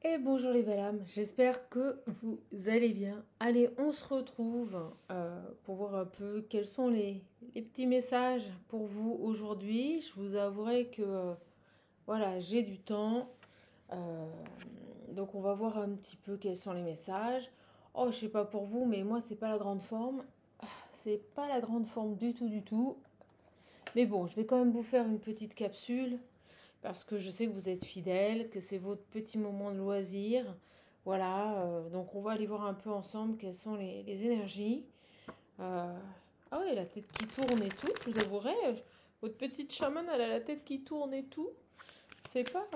Et bonjour les belles âmes, j'espère que vous allez bien. Allez, on se retrouve pour voir un peu quels sont les petits messages pour vous aujourd'hui. Je vous avouerai que voilà, j'ai du temps. Euh, donc on va voir un petit peu quels sont les messages. Oh, je sais pas pour vous, mais moi c'est pas la grande forme. C'est pas la grande forme du tout, du tout. Mais bon, je vais quand même vous faire une petite capsule parce que je sais que vous êtes fidèles, que c'est votre petit moment de loisir. Voilà, donc on va aller voir un peu ensemble quelles sont les énergies. Euh, ah oui, la tête qui tourne et tout, je vous avouerai, votre petite chamane, elle a la tête qui tourne et tout. C'est pas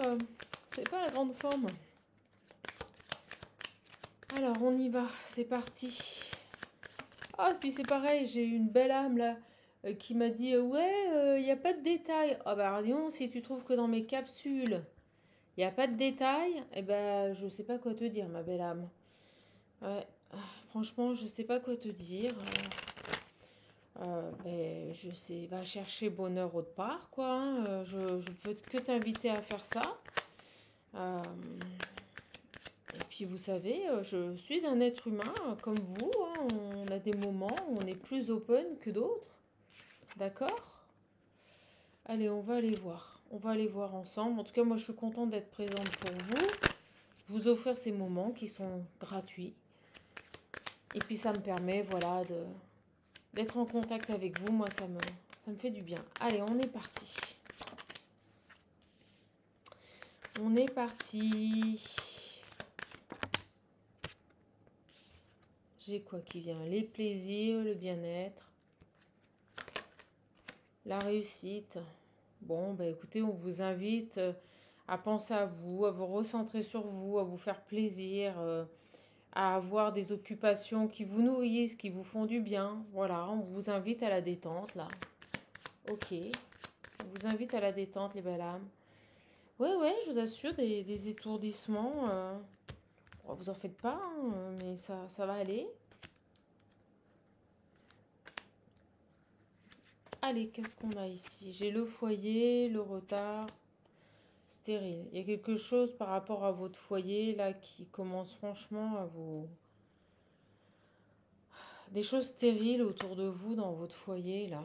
la grande forme. Alors on y va, c'est parti. Ah, puis c'est pareil, j'ai eu une belle âme là qui m'a dit ouais, il n'y a pas de détails. Ah bah dis si tu trouves que dans mes capsules, il n'y a pas de détails, eh ben, je sais pas quoi te dire, ma belle âme. Ouais, franchement, je sais pas quoi te dire. Ben, je sais, va chercher bonheur autre part, quoi. Hein. Je peux que t'inviter à faire ça. Euh, et puis, vous savez, je suis un être humain comme vous. Hein. On a des moments où on est plus open que d'autres. D'accord? Allez, on va aller voir. On va aller voir ensemble. En tout cas, moi, je suis contente d'être présente pour vous. Vous offrir ces moments qui sont gratuits. Et puis ça me permet, voilà, d'être en contact avec vous. Moi, ça me fait du bien. Allez, on est parti. On est parti. J'ai quoi qui vient? Les plaisirs, le bien-être, la réussite. Bon, bah écoutez, on vous invite à penser à vous recentrer sur vous, à vous faire plaisir, à avoir des occupations qui vous nourrissent, qui vous font du bien. Voilà, on vous invite à la détente, là. Ok. On vous invite à la détente, les belles âmes. Ouais, ouais, je vous assure, des étourdissements. Vous en faites pas, hein, mais ça va aller. Allez, qu'est-ce qu'on a ici? J'ai le foyer, le retard, stérile. Il y a quelque chose par rapport à votre foyer, là, qui commence franchement à vous... Des choses stériles autour de vous dans votre foyer, là.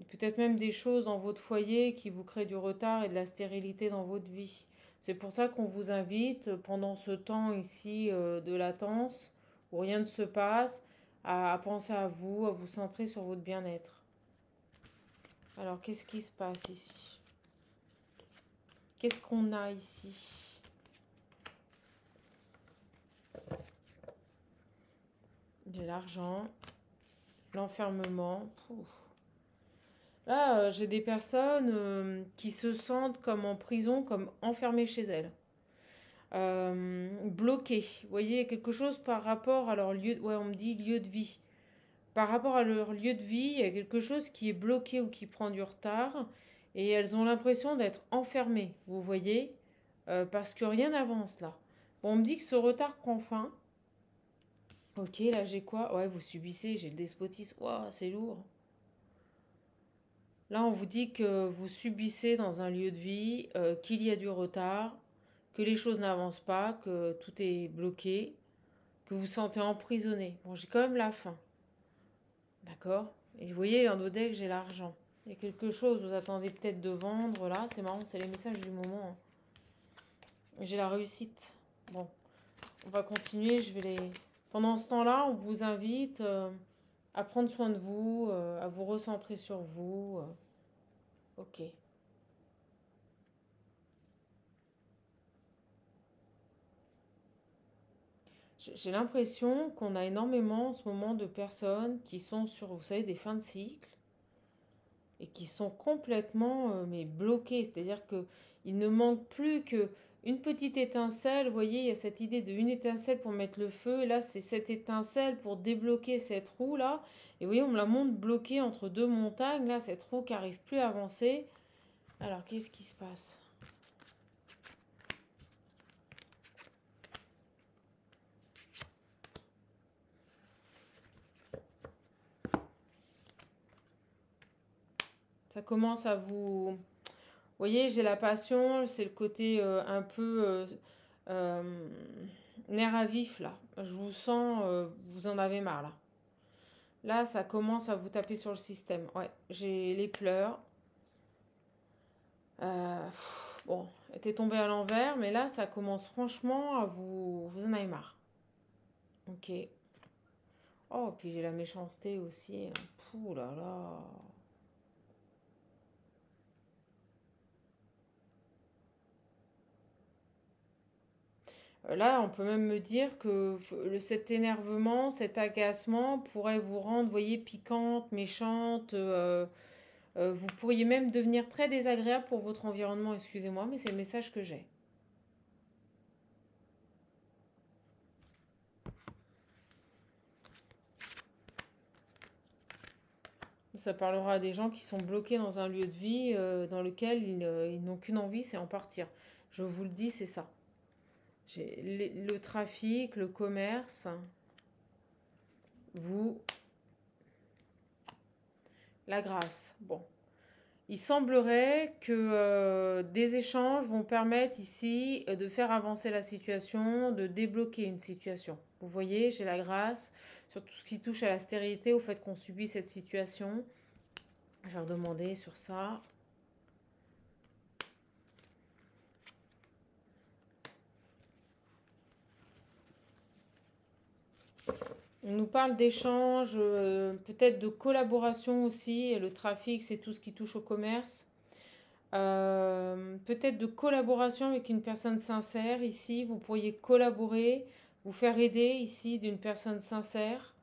Peut-être même des choses dans votre foyer qui vous créent du retard et de la stérilité dans votre vie. C'est pour ça qu'on vous invite pendant ce temps ici de latence où rien ne se passe à penser à vous centrer sur votre bien-être. Alors qu'est-ce qui se passe ici? Qu'est-ce qu'on a ici? De l'argent, l'enfermement. Là, j'ai des personnes qui se sentent comme en prison, comme enfermées chez elles. Bloquées. Vous voyez, quelque chose par rapport à leur lieu, ouais, on me dit lieu de vie. Par rapport à leur lieu de vie, il y a quelque chose qui est bloqué ou qui prend du retard et elles ont l'impression d'être enfermées, vous voyez, parce que rien n'avance là. Bon, on me dit que ce retard prend fin. Ok, là j'ai quoi? Ouais, vous subissez, j'ai le despotisme. Waouh, c'est lourd. Là, on vous dit que vous subissez dans un lieu de vie, qu'il y a du retard, que les choses n'avancent pas, que tout est bloqué, que vous vous sentez emprisonné. Bon, j'ai quand même la faim. D'accord? Et vous voyez, en deck, j'ai l'argent. Il y a quelque chose, vous attendez peut-être de vendre, là. C'est marrant, c'est les messages du moment. J'ai la réussite. Bon, on va continuer. Je vais les... Pendant ce temps-là, on vous invite à prendre soin de vous, à vous recentrer sur vous. Ok. J'ai l'impression qu'on a énormément en ce moment de personnes qui sont sur, vous savez, des fins de cycle et qui sont complètement mais bloquées. C'est-à-dire que il ne manque plus que une petite étincelle. Vous voyez, il y a cette idée de une étincelle pour mettre le feu. Et là, c'est cette étincelle pour débloquer cette roue là. Et vous voyez, on me la montre bloquée entre deux montagnes. Là, cette roue qui n'arrive plus à avancer. Alors, qu'est-ce qui se passe? Ça commence à vous... voyez, j'ai la passion, c'est le côté un peu euh, nerf à vif là. Je vous sens, vous en avez marre là. Là, ça commence à vous taper sur le système. Ouais, j'ai les pleurs. Bon, elle était tombée à l'envers, mais là, ça commence franchement à vous en avez marre. Ok. Oh, puis j'ai la méchanceté aussi. Pouh là là. Là, on peut même me dire que cet énervement, cet agacement pourrait vous rendre, vous voyez, piquante, méchante. Vous pourriez même devenir très désagréable pour votre environnement, excusez-moi, mais c'est le message que j'ai. Ça parlera à des gens qui sont bloqués dans un lieu de vie dans lequel ils n'ont qu'une envie, c'est en partir. Je vous le dis, c'est ça. J'ai le trafic, le commerce, vous, la grâce. Bon. Il semblerait que des échanges vont permettre ici de faire avancer la situation, de débloquer une situation. Vous voyez, j'ai la grâce sur tout ce qui touche à la stérilité, au fait qu'on subit cette situation. Je vais redemander sur ça. On nous parle d'échanges, peut-être de collaboration aussi. Et le trafic, c'est tout ce qui touche au commerce. Peut-être de collaboration avec une personne sincère ici. Vous pourriez collaborer, vous faire aider ici d'une personne sincère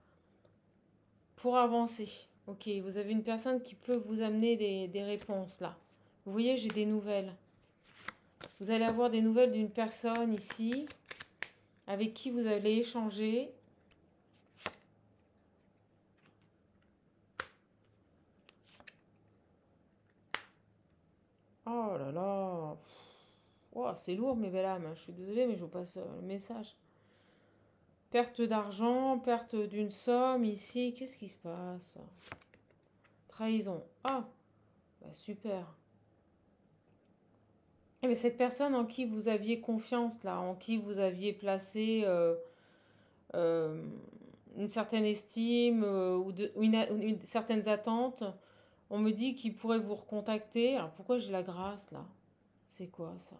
pour avancer. Ok, vous avez une personne qui peut vous amener des réponses là. Vous voyez, j'ai des nouvelles. Vous allez avoir des nouvelles d'une personne ici avec qui vous allez échanger. Oh là là. Oh, c'est lourd mes belles âmes. Je suis désolée, mais je vous passe le message. Perte d'argent, perte d'une somme ici. Qu'est-ce qui se passe? Trahison. Ah, bah super. Eh bien, cette personne en qui vous aviez confiance, là, en qui vous aviez placé euh, une certaine estime ou certaines attentes, on me dit qu'il pourrait vous recontacter. Alors pourquoi j'ai la grâce, là? C'est quoi ça?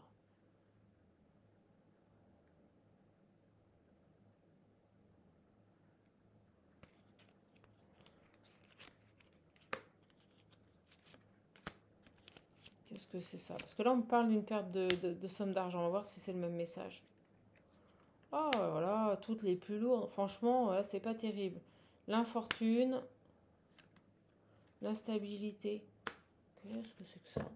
Qu'est-ce que c'est ça? Parce que là, on me parle d'une perte de somme d'argent. On va voir si c'est le même message. Oh, voilà, toutes les plus lourdes. Franchement, là, c'est pas terrible. L'infortune, l'instabilité. Qu'est-ce que c'est que ça?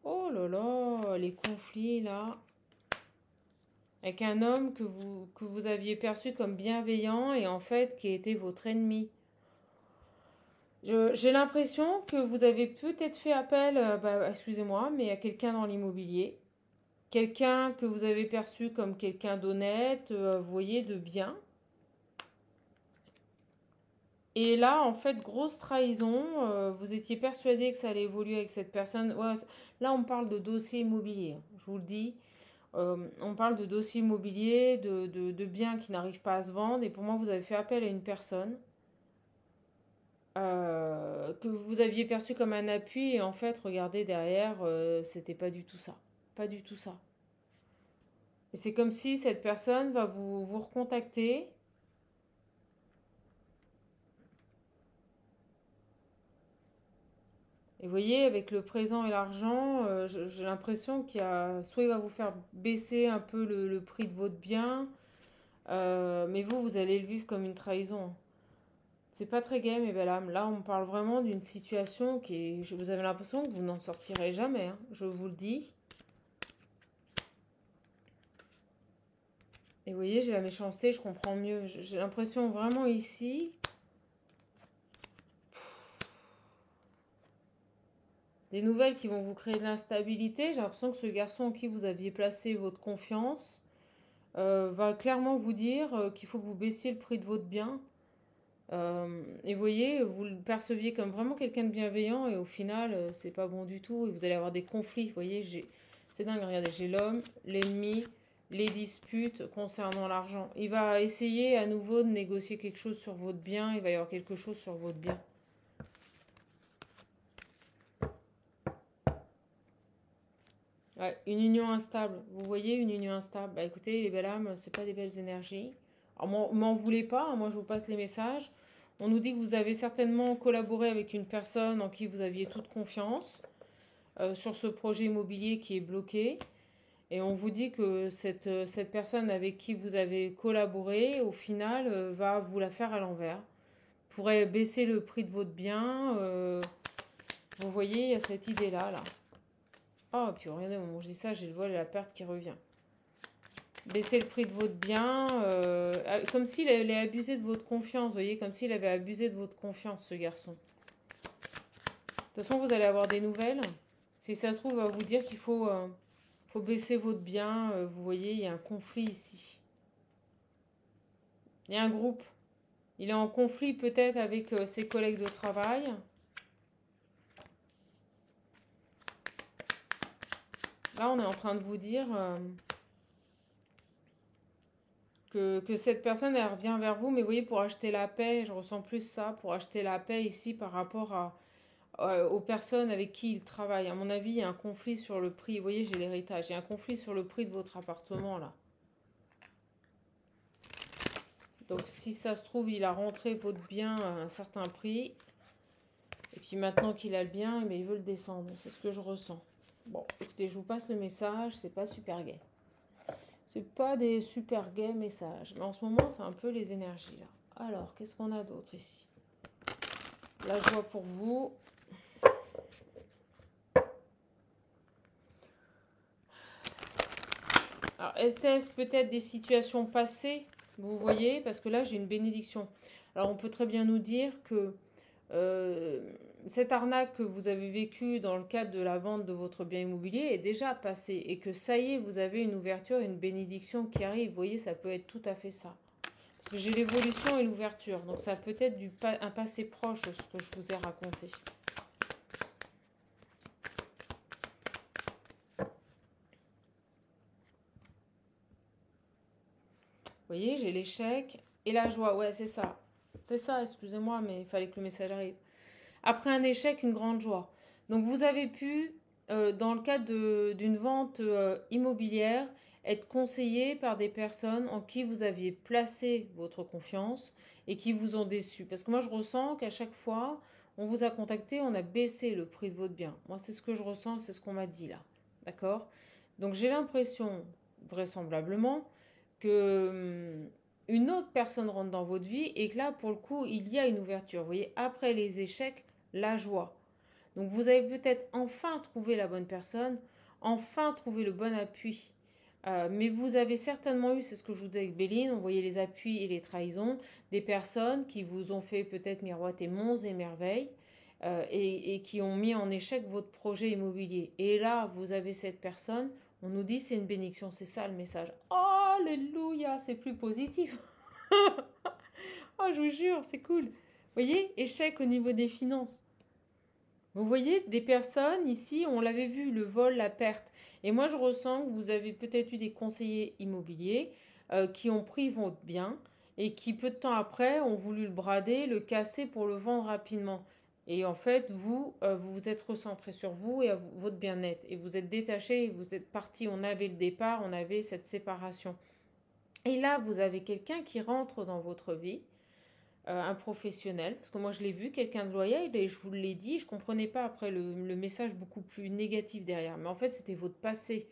Oh là là, les conflits, là. Avec un homme que vous aviez perçu comme bienveillant et en fait qui était votre ennemi. J'ai l'impression que vous avez peut-être fait appel, excusez-moi, mais à quelqu'un dans l'immobilier. Quelqu'un que vous avez perçu comme quelqu'un d'honnête, vous voyez, de bien. Et là, en fait, grosse trahison. Vous étiez persuadé que ça allait évoluer avec cette personne. Ouais, là, on parle de dossier immobilier, hein, je vous le dis. On parle de dossier immobilier, de biens qui n'arrivent pas à se vendre. Et pour moi, vous avez fait appel à une personne que vous aviez perçu comme un appui. Et en fait, regardez derrière, c'était pas du tout ça. Pas du tout ça. Et c'est comme si cette personne va vous recontacter. Et vous voyez, avec le présent et l'argent, j'ai l'impression qu'il y a, soit il va vous faire baisser un peu le prix de votre bien, mais vous allez le vivre comme une trahison. C'est pas très gai, mes belles âmes. Là, on parle vraiment d'une situation qui est, vous avez l'impression que vous n'en sortirez jamais, hein, je vous le dis. Et vous voyez, j'ai la méchanceté, je comprends mieux. J'ai l'impression vraiment ici, des nouvelles qui vont vous créer de l'instabilité. J'ai l'impression que ce garçon en qui vous aviez placé votre confiance va clairement vous dire qu'il faut que vous baissiez le prix de votre bien. Et vous voyez, vous le perceviez comme vraiment quelqu'un de bienveillant et au final, c'est pas bon du tout et vous allez avoir des conflits. Vous voyez, c'est dingue, regardez, j'ai l'homme, l'ennemi, les disputes concernant l'argent. Il va essayer à nouveau de négocier quelque chose sur votre bien, il va y avoir quelque chose sur votre bien. Ouais, une union instable. Vous voyez, une union instable. Bah écoutez, les belles âmes, c'est pas des belles énergies. Alors, m'en voulez pas, hein, moi je vous passe les messages. On nous dit que vous avez certainement collaboré avec une personne en qui vous aviez toute confiance sur ce projet immobilier qui est bloqué. Et on vous dit que cette personne avec qui vous avez collaboré, au final, va vous la faire à l'envers. Pourrait baisser le prix de votre bien. Vous voyez, il y a cette idée-là, là. Oh, puis regardez, au moment où je dis ça, j'ai le vol et la perte qui revient. Baisser le prix de votre bien, comme s'il avait abusé de votre confiance, vous voyez, comme s'il avait abusé de votre confiance, ce garçon. De toute façon, vous allez avoir des nouvelles. Si ça se trouve, il va vous dire qu'il faut baisser votre bien. Vous voyez, il y a un conflit ici. Il y a un groupe. Il est en conflit peut-être avec ses collègues de travail. Là, on est en train de vous dire que cette personne, elle revient vers vous. Mais vous voyez, pour acheter la paix, je ressens plus ça, pour acheter la paix ici par rapport aux personnes avec qui il travaille. À mon avis, il y a un conflit sur le prix. Vous voyez, j'ai l'héritage. Il y a un conflit sur le prix de votre appartement, là. Donc, si ça se trouve, il a rentré votre bien à un certain prix. Et puis, maintenant qu'il a le bien, mais il veut le descendre. C'est ce que je ressens. Bon, écoutez, je vous passe le message. C'est pas super gai. C'est pas des super gais messages. Mais en ce moment, c'est un peu les énergies, là. Alors, qu'est-ce qu'on a d'autre ici? La joie pour vous. Alors, était-ce peut-être des situations passées, vous voyez, parce que là, j'ai une bénédiction. Alors, on peut très bien nous dire que cette arnaque que vous avez vécue dans le cadre de la vente de votre bien immobilier est déjà passée et que ça y est, vous avez une ouverture, une bénédiction qui arrive. Vous voyez, ça peut être tout à fait ça. Parce que j'ai l'évolution et l'ouverture, donc ça peut être un passé proche, ce que je vous ai raconté. Vous voyez, j'ai l'échec et la joie. Ouais, c'est ça. C'est ça, excusez-moi, mais il fallait que le message arrive. Après un échec, une grande joie. Donc vous avez pu, dans le cadre d'une vente immobilière, être conseillé par des personnes en qui vous aviez placé votre confiance et qui vous ont déçu. Parce que moi, je ressens qu'à chaque fois, on vous a contacté, on a baissé le prix de votre bien. Moi, c'est ce que je ressens, c'est ce qu'on m'a dit là. D'accord? Donc j'ai l'impression, vraisemblablement, que une autre personne rentre dans votre vie et que là, pour le coup, il y a une ouverture. Vous voyez, après les échecs, la joie. Donc vous avez peut-être enfin trouvé la bonne personne, enfin trouvé le bon appui. Mais vous avez certainement eu, c'est ce que je vous disais avec Béline, on voyait les appuis et les trahisons, des personnes qui vous ont fait peut-être miroiter monts et merveilles et qui ont mis en échec votre projet immobilier. Et là, vous avez cette personne, on nous dit c'est une bénédiction, c'est ça le message. Oh, alléluia, c'est plus positif. Oh, je vous jure, c'est cool. Vous voyez, échec au niveau des finances. Vous voyez, des personnes ici, on l'avait vu, le vol, la perte. Et moi, je ressens que vous avez peut-être eu des conseillers immobiliers qui ont pris votre bien et qui, peu de temps après, ont voulu le brader, le casser pour le vendre rapidement. Et en fait, vous vous êtes recentré sur vous et votre bien-être. Et vous êtes détaché, vous êtes parti. On avait le départ, on avait cette séparation. Et là, vous avez quelqu'un qui rentre dans votre vie, un professionnel, parce que moi je l'ai vu, quelqu'un de loyal, et je vous l'ai dit, je ne comprenais pas après le message beaucoup plus négatif derrière. Mais en fait, c'était votre passé.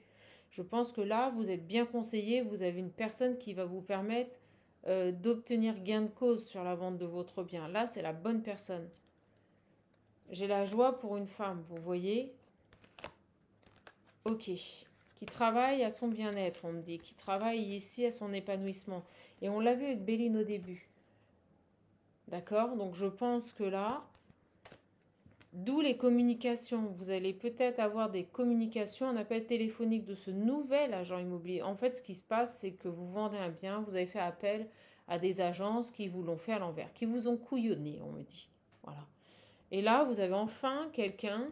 Je pense que là, vous êtes bien conseillé, vous avez une personne qui va vous permettre d'obtenir gain de cause sur la vente de votre bien. Là, c'est la bonne personne. J'ai la joie pour une femme, vous voyez. Ok. Qui travaille à son bien-être, on me dit. Qui travaille ici à son épanouissement. Et on l'a vu avec Béline au début. D'accord? Donc je pense que là, d'où les communications. Vous allez peut-être avoir des communications, un appel téléphonique de ce nouvel agent immobilier. En fait, ce qui se passe, c'est que vous vendez un bien, vous avez fait appel à des agences qui vous l'ont fait à l'envers, qui vous ont couillonné, on me dit. Voilà. Et là, vous avez enfin quelqu'un,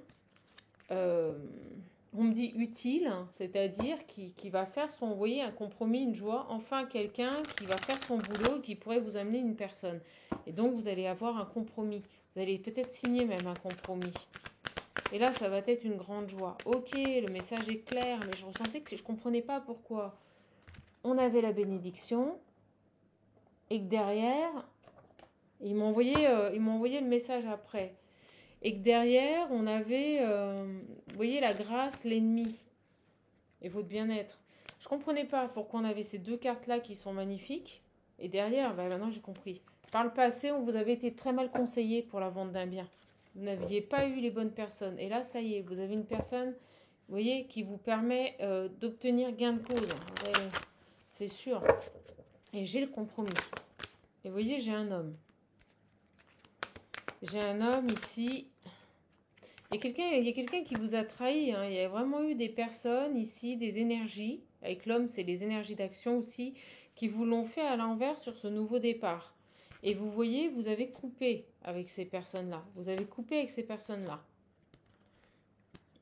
on me dit utile, c'est-à-dire qui va faire son, vous voyez, un compromis, une joie. Enfin, quelqu'un qui va faire son boulot, qui pourrait vous amener une personne. Et donc, vous allez avoir un compromis. Vous allez peut-être signer même un compromis. Et là, ça va être une grande joie. Ok, le message est clair, mais je ressentais que je ne comprenais pas pourquoi. On avait la bénédiction et que derrière, ils m'ont envoyé le message après. Et que derrière, on avait, vous voyez, la grâce, l'ennemi et votre bien-être. Je ne comprenais pas pourquoi on avait ces deux cartes-là qui sont magnifiques. Et derrière, ben maintenant j'ai compris. Par le passé, on vous avait été très mal conseillé pour la vente d'un bien. Vous n'aviez pas eu les bonnes personnes. Et là, ça y est, vous avez une personne, vous voyez, qui vous permet d'obtenir gain de cause. Ouais, c'est sûr. Et j'ai le compromis. Et vous voyez, j'ai un homme. J'ai un homme ici. Il y a quelqu'un qui vous a trahi. Hein. Il y a vraiment eu des personnes ici, des énergies. Avec l'homme, c'est les énergies d'action aussi, qui vous l'ont fait à l'envers sur ce nouveau départ. Et vous voyez, vous avez coupé avec ces personnes-là. Vous avez coupé avec ces personnes-là.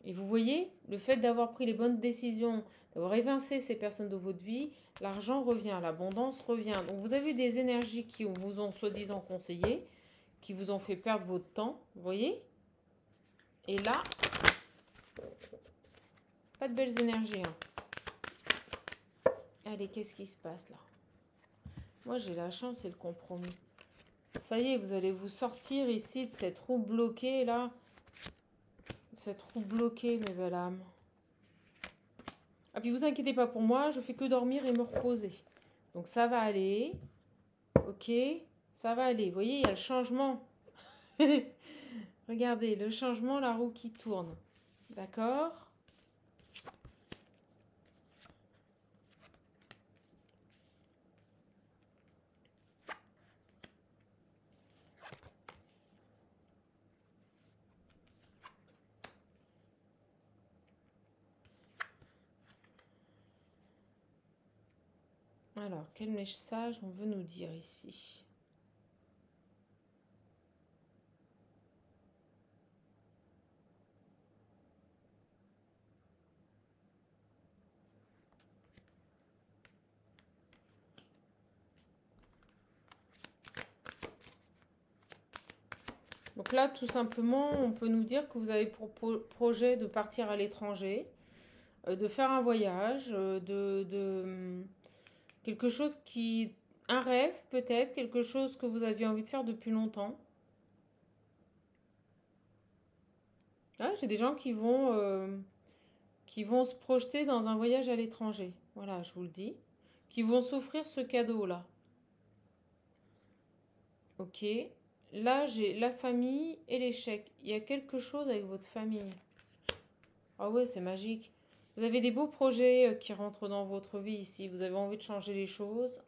Et vous voyez, le fait d'avoir pris les bonnes décisions, d'avoir évincé ces personnes de votre vie, l'argent revient, l'abondance revient. Donc vous avez des énergies qui vous ont soi-disant conseillé, qui vous ont fait perdre votre temps, vous voyez. Et là, pas de belles énergies. Hein. Allez, qu'est-ce qui se passe là? Moi, j'ai la chance et le compromis. Ça y est, vous allez vous sortir ici de cette roue bloquée là. Cette roue bloquée, mes belles âmes. Ah, puis vous inquiétez pas pour moi, je fais que dormir et me reposer. Donc ça va aller. Ok, ça va aller. Vous voyez, il y a le changement. Regardez, le changement, la roue qui tourne. D'accord? Alors, quel message on veut nous dire ici? Donc là, tout simplement, on peut nous dire que vous avez pour projet de partir à l'étranger, de faire un voyage, quelque chose qui... Un rêve peut-être, quelque chose que vous aviez envie de faire depuis longtemps. Ah, j'ai des gens qui vont se projeter dans un voyage à l'étranger. Voilà, je vous le dis. Qui vont s'offrir ce cadeau-là. Ok. Là, j'ai la famille et l'échec. Il y a quelque chose avec votre famille. Ah ouais, c'est magique. Vous avez des beaux projets qui rentrent dans votre vie ici. Vous avez envie de changer les choses.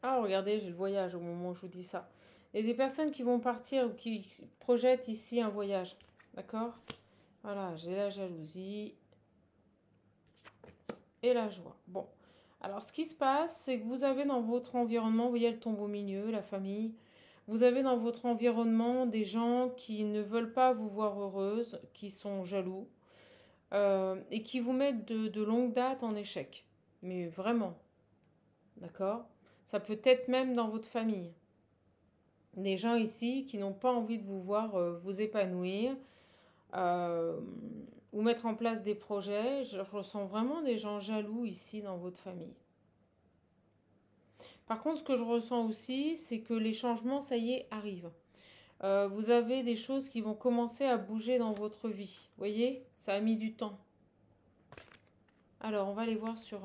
Ah, regardez, j'ai le voyage au moment où je vous dis ça. Il y a des personnes qui vont partir ou qui projettent ici un voyage. D'accord? Voilà, j'ai la jalousie et la joie. Bon. Alors, ce qui se passe, c'est que vous avez dans votre environnement, vous voyez, elle tombe au milieu, la famille. Vous avez dans votre environnement des gens qui ne veulent pas vous voir heureuse, qui sont jaloux et qui vous mettent de longue date en échec. Mais vraiment, d'accord? Ça peut être même dans votre famille. Des gens ici qui n'ont pas envie de vous voir vous épanouir euh, ou mettre en place des projets. Je ressens vraiment des gens jaloux ici dans votre famille. Par contre, ce que je ressens aussi, c'est que les changements, ça y est, arrivent. Vous avez des choses qui vont commencer à bouger dans votre vie. Vous voyez, ça a mis du temps. Alors, on va aller voir sur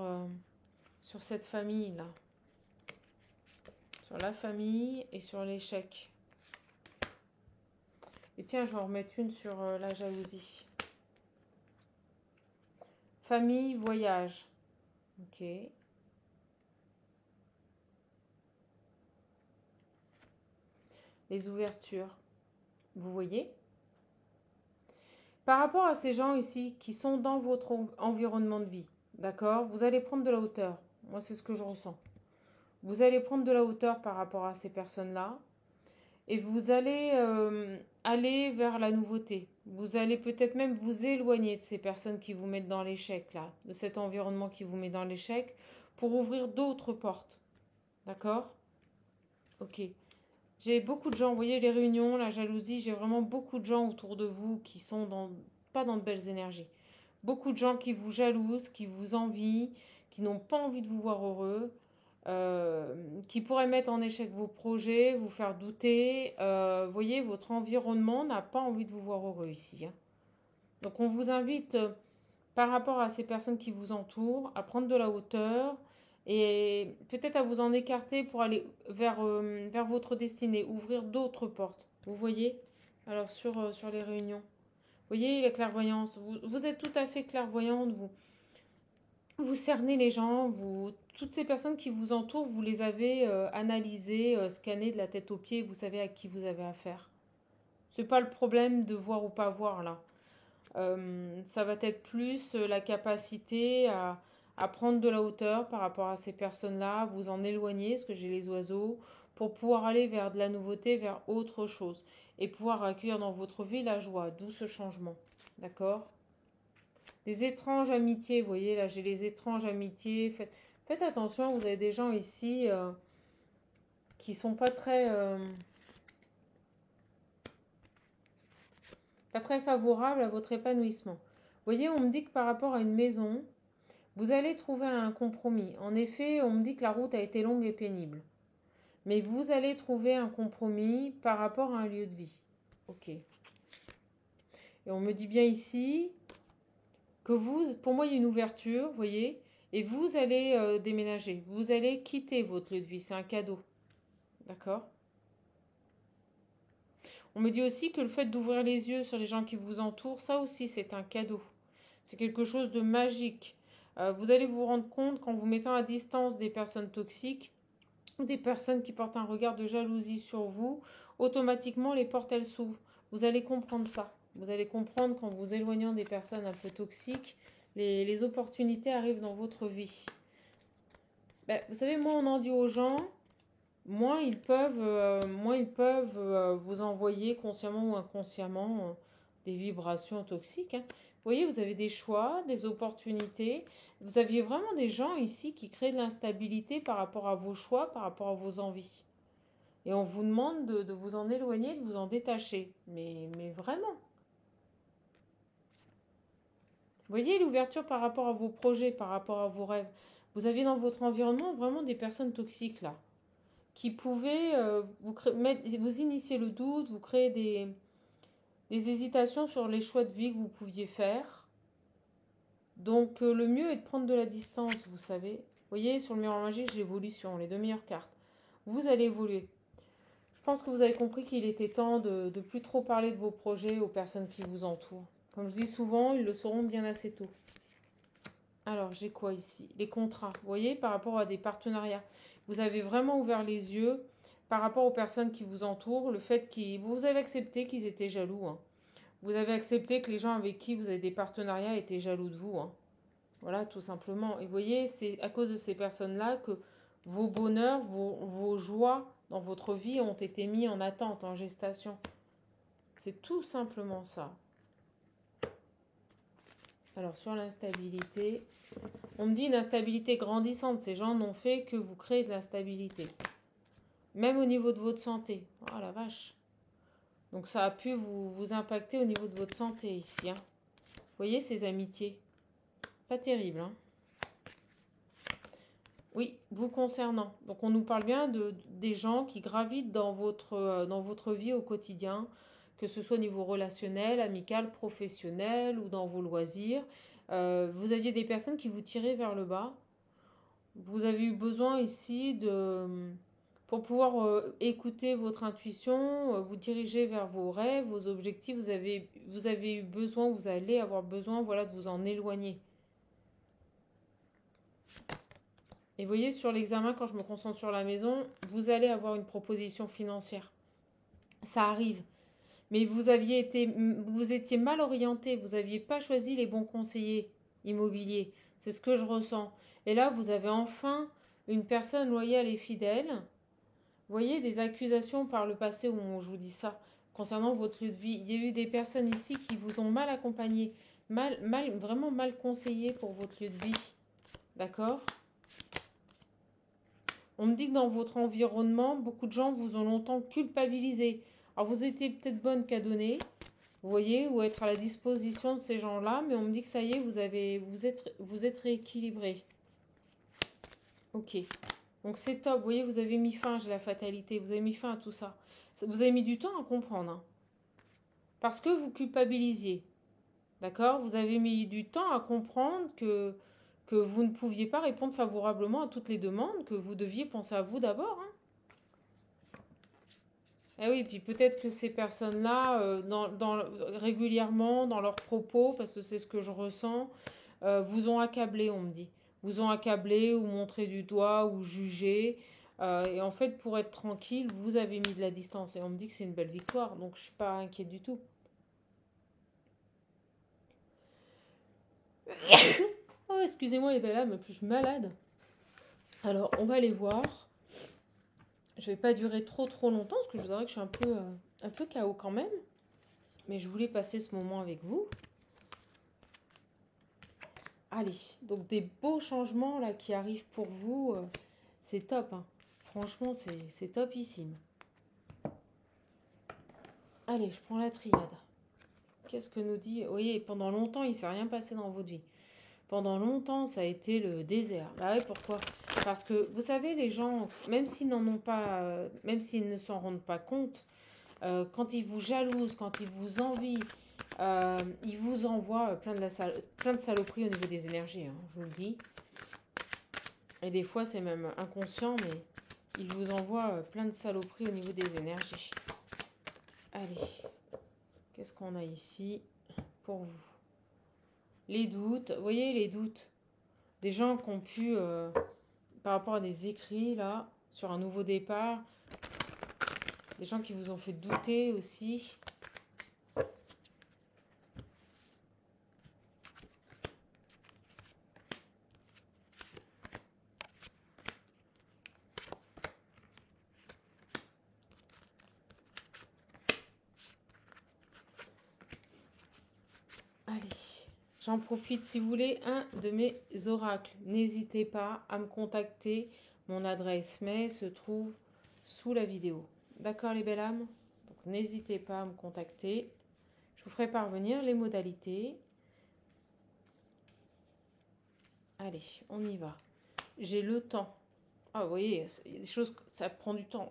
cette famille-là. Sur la famille et sur l'échec. Et tiens, je vais en remettre une sur la jalousie. Famille, voyage. Ok. Les ouvertures. Vous voyez? Par rapport à ces gens ici qui sont dans votre environnement de vie, d'accord, vous allez prendre de la hauteur. Moi, c'est ce que je ressens. Vous allez prendre de la hauteur par rapport à ces personnes-là et vous allez aller vers la nouveauté. Vous allez peut-être même vous éloigner de ces personnes qui vous mettent dans l'échec, là, de cet environnement qui vous met dans l'échec, pour ouvrir d'autres portes. D'accord? Ok. J'ai beaucoup de gens, vous voyez les réunions, la jalousie, j'ai vraiment beaucoup de gens autour de vous qui sont pas dans de belles énergies. Beaucoup de gens qui vous jalousent, qui vous envient, qui n'ont pas envie de vous voir heureux, qui pourraient mettre en échec vos projets, vous faire douter. Vous voyez, votre environnement n'a pas envie de vous voir heureux ici, hein. Donc on vous invite, par rapport à ces personnes qui vous entourent, à prendre de la hauteur et peut-être à vous en écarter pour aller vers votre destinée, ouvrir d'autres portes. Vous voyez? Alors sur les réunions. Vous voyez la clairvoyance, vous êtes tout à fait clairvoyante, vous cernez les gens, toutes ces personnes qui vous entourent, vous les avez analysées, scannées de la tête aux pieds, vous savez à qui vous avez affaire. C'est pas le problème de voir ou pas voir là. Ça va être plus la capacité à prendre de la hauteur par rapport à ces personnes-là, vous en éloigner, parce que j'ai les oiseaux, pour pouvoir aller vers de la nouveauté, vers autre chose, et pouvoir accueillir dans votre vie la joie, d'où ce changement. D'accord? Les étranges amitiés, vous voyez, là j'ai les étranges amitiés. Faites attention, vous avez des gens ici qui sont pas très favorables à votre épanouissement. Vous voyez, on me dit que par rapport à une maison, vous allez trouver un compromis. En effet, on me dit que la route a été longue et pénible. Mais vous allez trouver un compromis par rapport à un lieu de vie. Ok. Et on me dit bien ici que pour moi, il y a une ouverture, vous voyez, et vous allez déménager. Vous allez quitter votre lieu de vie. C'est un cadeau. D'accord? On me dit aussi que le fait d'ouvrir les yeux sur les gens qui vous entourent, ça aussi, c'est un cadeau. C'est quelque chose de magique. Vous allez vous rendre compte qu'en vous mettant à distance des personnes toxiques ou des personnes qui portent un regard de jalousie sur vous, automatiquement les portes elles s'ouvrent. Vous allez comprendre ça. Vous allez comprendre qu'en vous éloignant des personnes un peu toxiques, les opportunités arrivent dans votre vie. Ben, vous savez, moi on en dit aux gens, moins ils peuvent vous envoyer consciemment ou inconsciemment des vibrations toxiques, hein. Vous voyez, vous avez des choix, des opportunités. Vous aviez vraiment des gens ici qui créent de l'instabilité par rapport à vos choix, par rapport à vos envies. Et on vous demande de vous en éloigner, de vous en détacher. Mais vraiment. Vous voyez l'ouverture par rapport à vos projets, par rapport à vos rêves. Vous aviez dans votre environnement vraiment des personnes toxiques là, qui pouvaient vous initier le doute, vous créer des hésitations sur les choix de vie que vous pouviez faire. Donc le mieux est de prendre de la distance, vous savez. Vous voyez, sur le miroir magique, j'ai l'évolution, les deux meilleures cartes. Vous allez évoluer. Je pense que vous avez compris qu'il était temps de ne plus trop parler de vos projets aux personnes qui vous entourent. Comme je dis souvent, ils le sauront bien assez tôt. Alors, j'ai quoi ici? Les contrats, vous voyez, par rapport à des partenariats. Vous avez vraiment ouvert les yeux par rapport aux personnes qui vous entourent, le fait que vous avez accepté qu'ils étaient jaloux, hein. Vous avez accepté que les gens avec qui vous avez des partenariats étaient jaloux de vous, hein. Voilà, tout simplement. Et vous voyez, c'est à cause de ces personnes-là que vos bonheurs, vos joies dans votre vie ont été mis en attente, en gestation. C'est tout simplement ça. Alors, sur l'instabilité, on me dit une instabilité grandissante. Ces gens n'ont fait que vous créer de l'instabilité. Même au niveau de votre santé. Oh la vache. Donc, ça a pu vous impacter au niveau de votre santé ici, hein. Vous voyez ces amitiés? Pas terrible, hein. Oui, vous concernant. Donc on nous parle bien des gens qui gravitent dans votre vie au quotidien, que ce soit au niveau relationnel, amical, professionnel ou dans vos loisirs. Vous aviez des personnes qui vous tiraient vers le bas. Vous avez eu besoin ici pour pouvoir écouter votre intuition, vous diriger vers vos rêves, vos objectifs. Vous avez eu besoin, vous allez avoir besoin, voilà, de vous en éloigner. Et vous voyez, sur l'examen, quand je me concentre sur la maison, vous allez avoir une proposition financière. Ça arrive. Mais vous étiez mal orienté, vous n'aviez pas choisi les bons conseillers immobiliers. C'est ce que je ressens. Et là, vous avez enfin une personne loyale et fidèle. Vous voyez, des accusations par le passé où je vous dis ça, concernant votre lieu de vie. Il y a eu des personnes ici qui vous ont mal accompagné, vraiment mal conseillé pour votre lieu de vie. D'accord? On me dit que dans votre environnement, beaucoup de gens vous ont longtemps culpabilisé. Alors vous étiez peut-être bonne qu'à donner, vous voyez, ou être à la disposition de ces gens-là, mais on me dit que ça y est, vous êtes rééquilibré. Ok. Donc c'est top, vous voyez, vous avez mis fin, j'ai la fatalité, vous avez mis fin à tout ça. Vous avez mis du temps à comprendre, hein, parce que vous culpabilisiez. D'accord? Vous avez mis du temps à comprendre que vous ne pouviez pas répondre favorablement à toutes les demandes, que vous deviez penser à vous d'abord. Hein. Eh oui, puis peut-être que ces personnes-là, régulièrement, dans leurs propos, parce que c'est ce que je ressens, vous ont accablé, on me dit. Vous ont accablé ou montré du doigt ou jugé. Et en fait, pour être tranquille, vous avez mis de la distance. Et on me dit que c'est une belle victoire, donc je ne suis pas inquiète du tout. Oh, excusez-moi les belles âmes, je suis malade. Alors, on va aller voir. Je vais pas durer trop longtemps, parce que je vous dirais que je suis un peu KO quand même. Mais je voulais passer ce moment avec vous. Allez, donc des beaux changements là qui arrivent pour vous, c'est top. Hein. Franchement, c'est topissime. Allez, je prends la triade. Qu'est-ce que nous dit? Vous voyez, pendant longtemps, il ne s'est rien passé dans votre vie. Pendant longtemps, ça a été le désert. Bah oui, pourquoi? Parce que, vous savez, les gens, même s'ils n'en ont pas, même s'ils ne s'en rendent pas compte, quand ils vous jalousent, quand ils vous envient, ils vous envoient plein de saloperies au niveau des énergies, hein, je vous le dis. Et des fois, c'est même inconscient, mais ils vous envoient plein de saloperies au niveau des énergies. Allez, qu'est-ce qu'on a ici pour vous? Les doutes, vous voyez les doutes. Des gens qui ont pu, par rapport à des écrits, là, sur un nouveau départ, des gens qui vous ont fait douter aussi. Allez, j'en profite si vous voulez un de mes oracles. N'hésitez pas à me contacter. Mon adresse mail se trouve sous la vidéo. D'accord les belles âmes? Donc n'hésitez pas à me contacter. Je vous ferai parvenir les modalités. Allez, on y va. J'ai le temps. Ah, vous voyez, il y a des choses, ça prend du temps.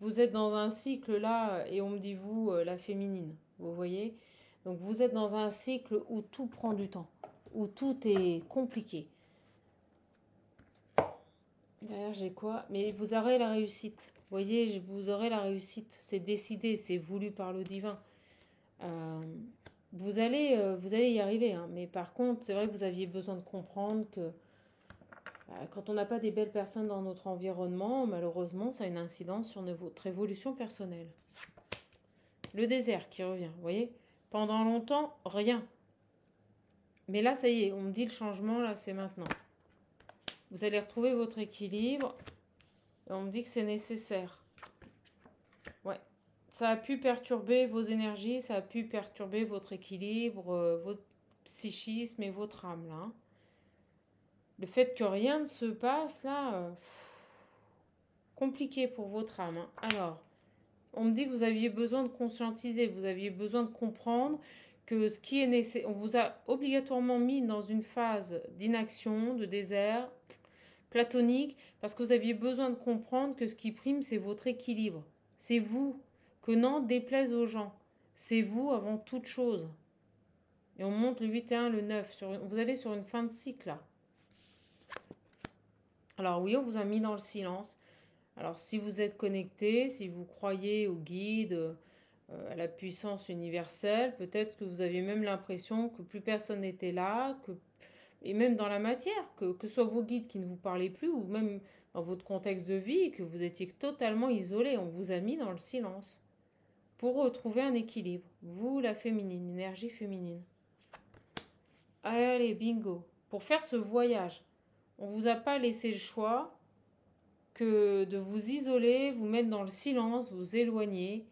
Vous êtes dans un cycle là, et on me dit vous, la féminine. Vous voyez? Donc vous êtes dans un cycle où tout prend du temps, où tout est compliqué. Derrière, j'ai quoi? Mais vous aurez la réussite. Vous voyez, vous aurez la réussite. C'est décidé, c'est voulu par le divin. Vous allez y arriver. Hein. Mais par contre, c'est vrai que vous aviez besoin de comprendre que quand on n'a pas des belles personnes dans notre environnement, malheureusement, ça a une incidence sur votre évolution personnelle. Le désert qui revient, vous voyez? Pendant longtemps, rien. Mais là, ça y est, on me dit le changement, là, c'est maintenant. Vous allez retrouver votre équilibre. Et on me dit que c'est nécessaire. Ouais. Ça a pu perturber vos énergies, ça a pu perturber votre équilibre, votre psychisme et votre âme, là. Hein. Le fait que rien ne se passe, là, compliqué pour votre âme. Hein. Alors, on me dit que vous aviez besoin de conscientiser, vous aviez besoin de comprendre que ce qui est nécessaire, on vous a obligatoirement mis dans une phase d'inaction, de désert, platonique, parce que vous aviez besoin de comprendre que ce qui prime, c'est votre équilibre. C'est vous, que n'en déplaise aux gens. C'est vous avant toute chose. Et on monte le 8 et 1, le 9. Vous allez sur une fin de cycle, là. Alors oui, on vous a mis dans le silence. Alors si vous êtes connecté, si vous croyez au guide, à la puissance universelle, peut-être que vous aviez même l'impression que plus personne n'était là, et même dans la matière, que ce soit vos guides qui ne vous parlaient plus, ou même dans votre contexte de vie, que vous étiez totalement isolé, on vous a mis dans le silence. pour retrouver un équilibre. Vous, la féminine, énergie féminine. Allez, bingo. Pour faire ce voyage, on ne vous a pas laissé le choix que de vous isoler, vous mettre dans le silence, vous éloigner,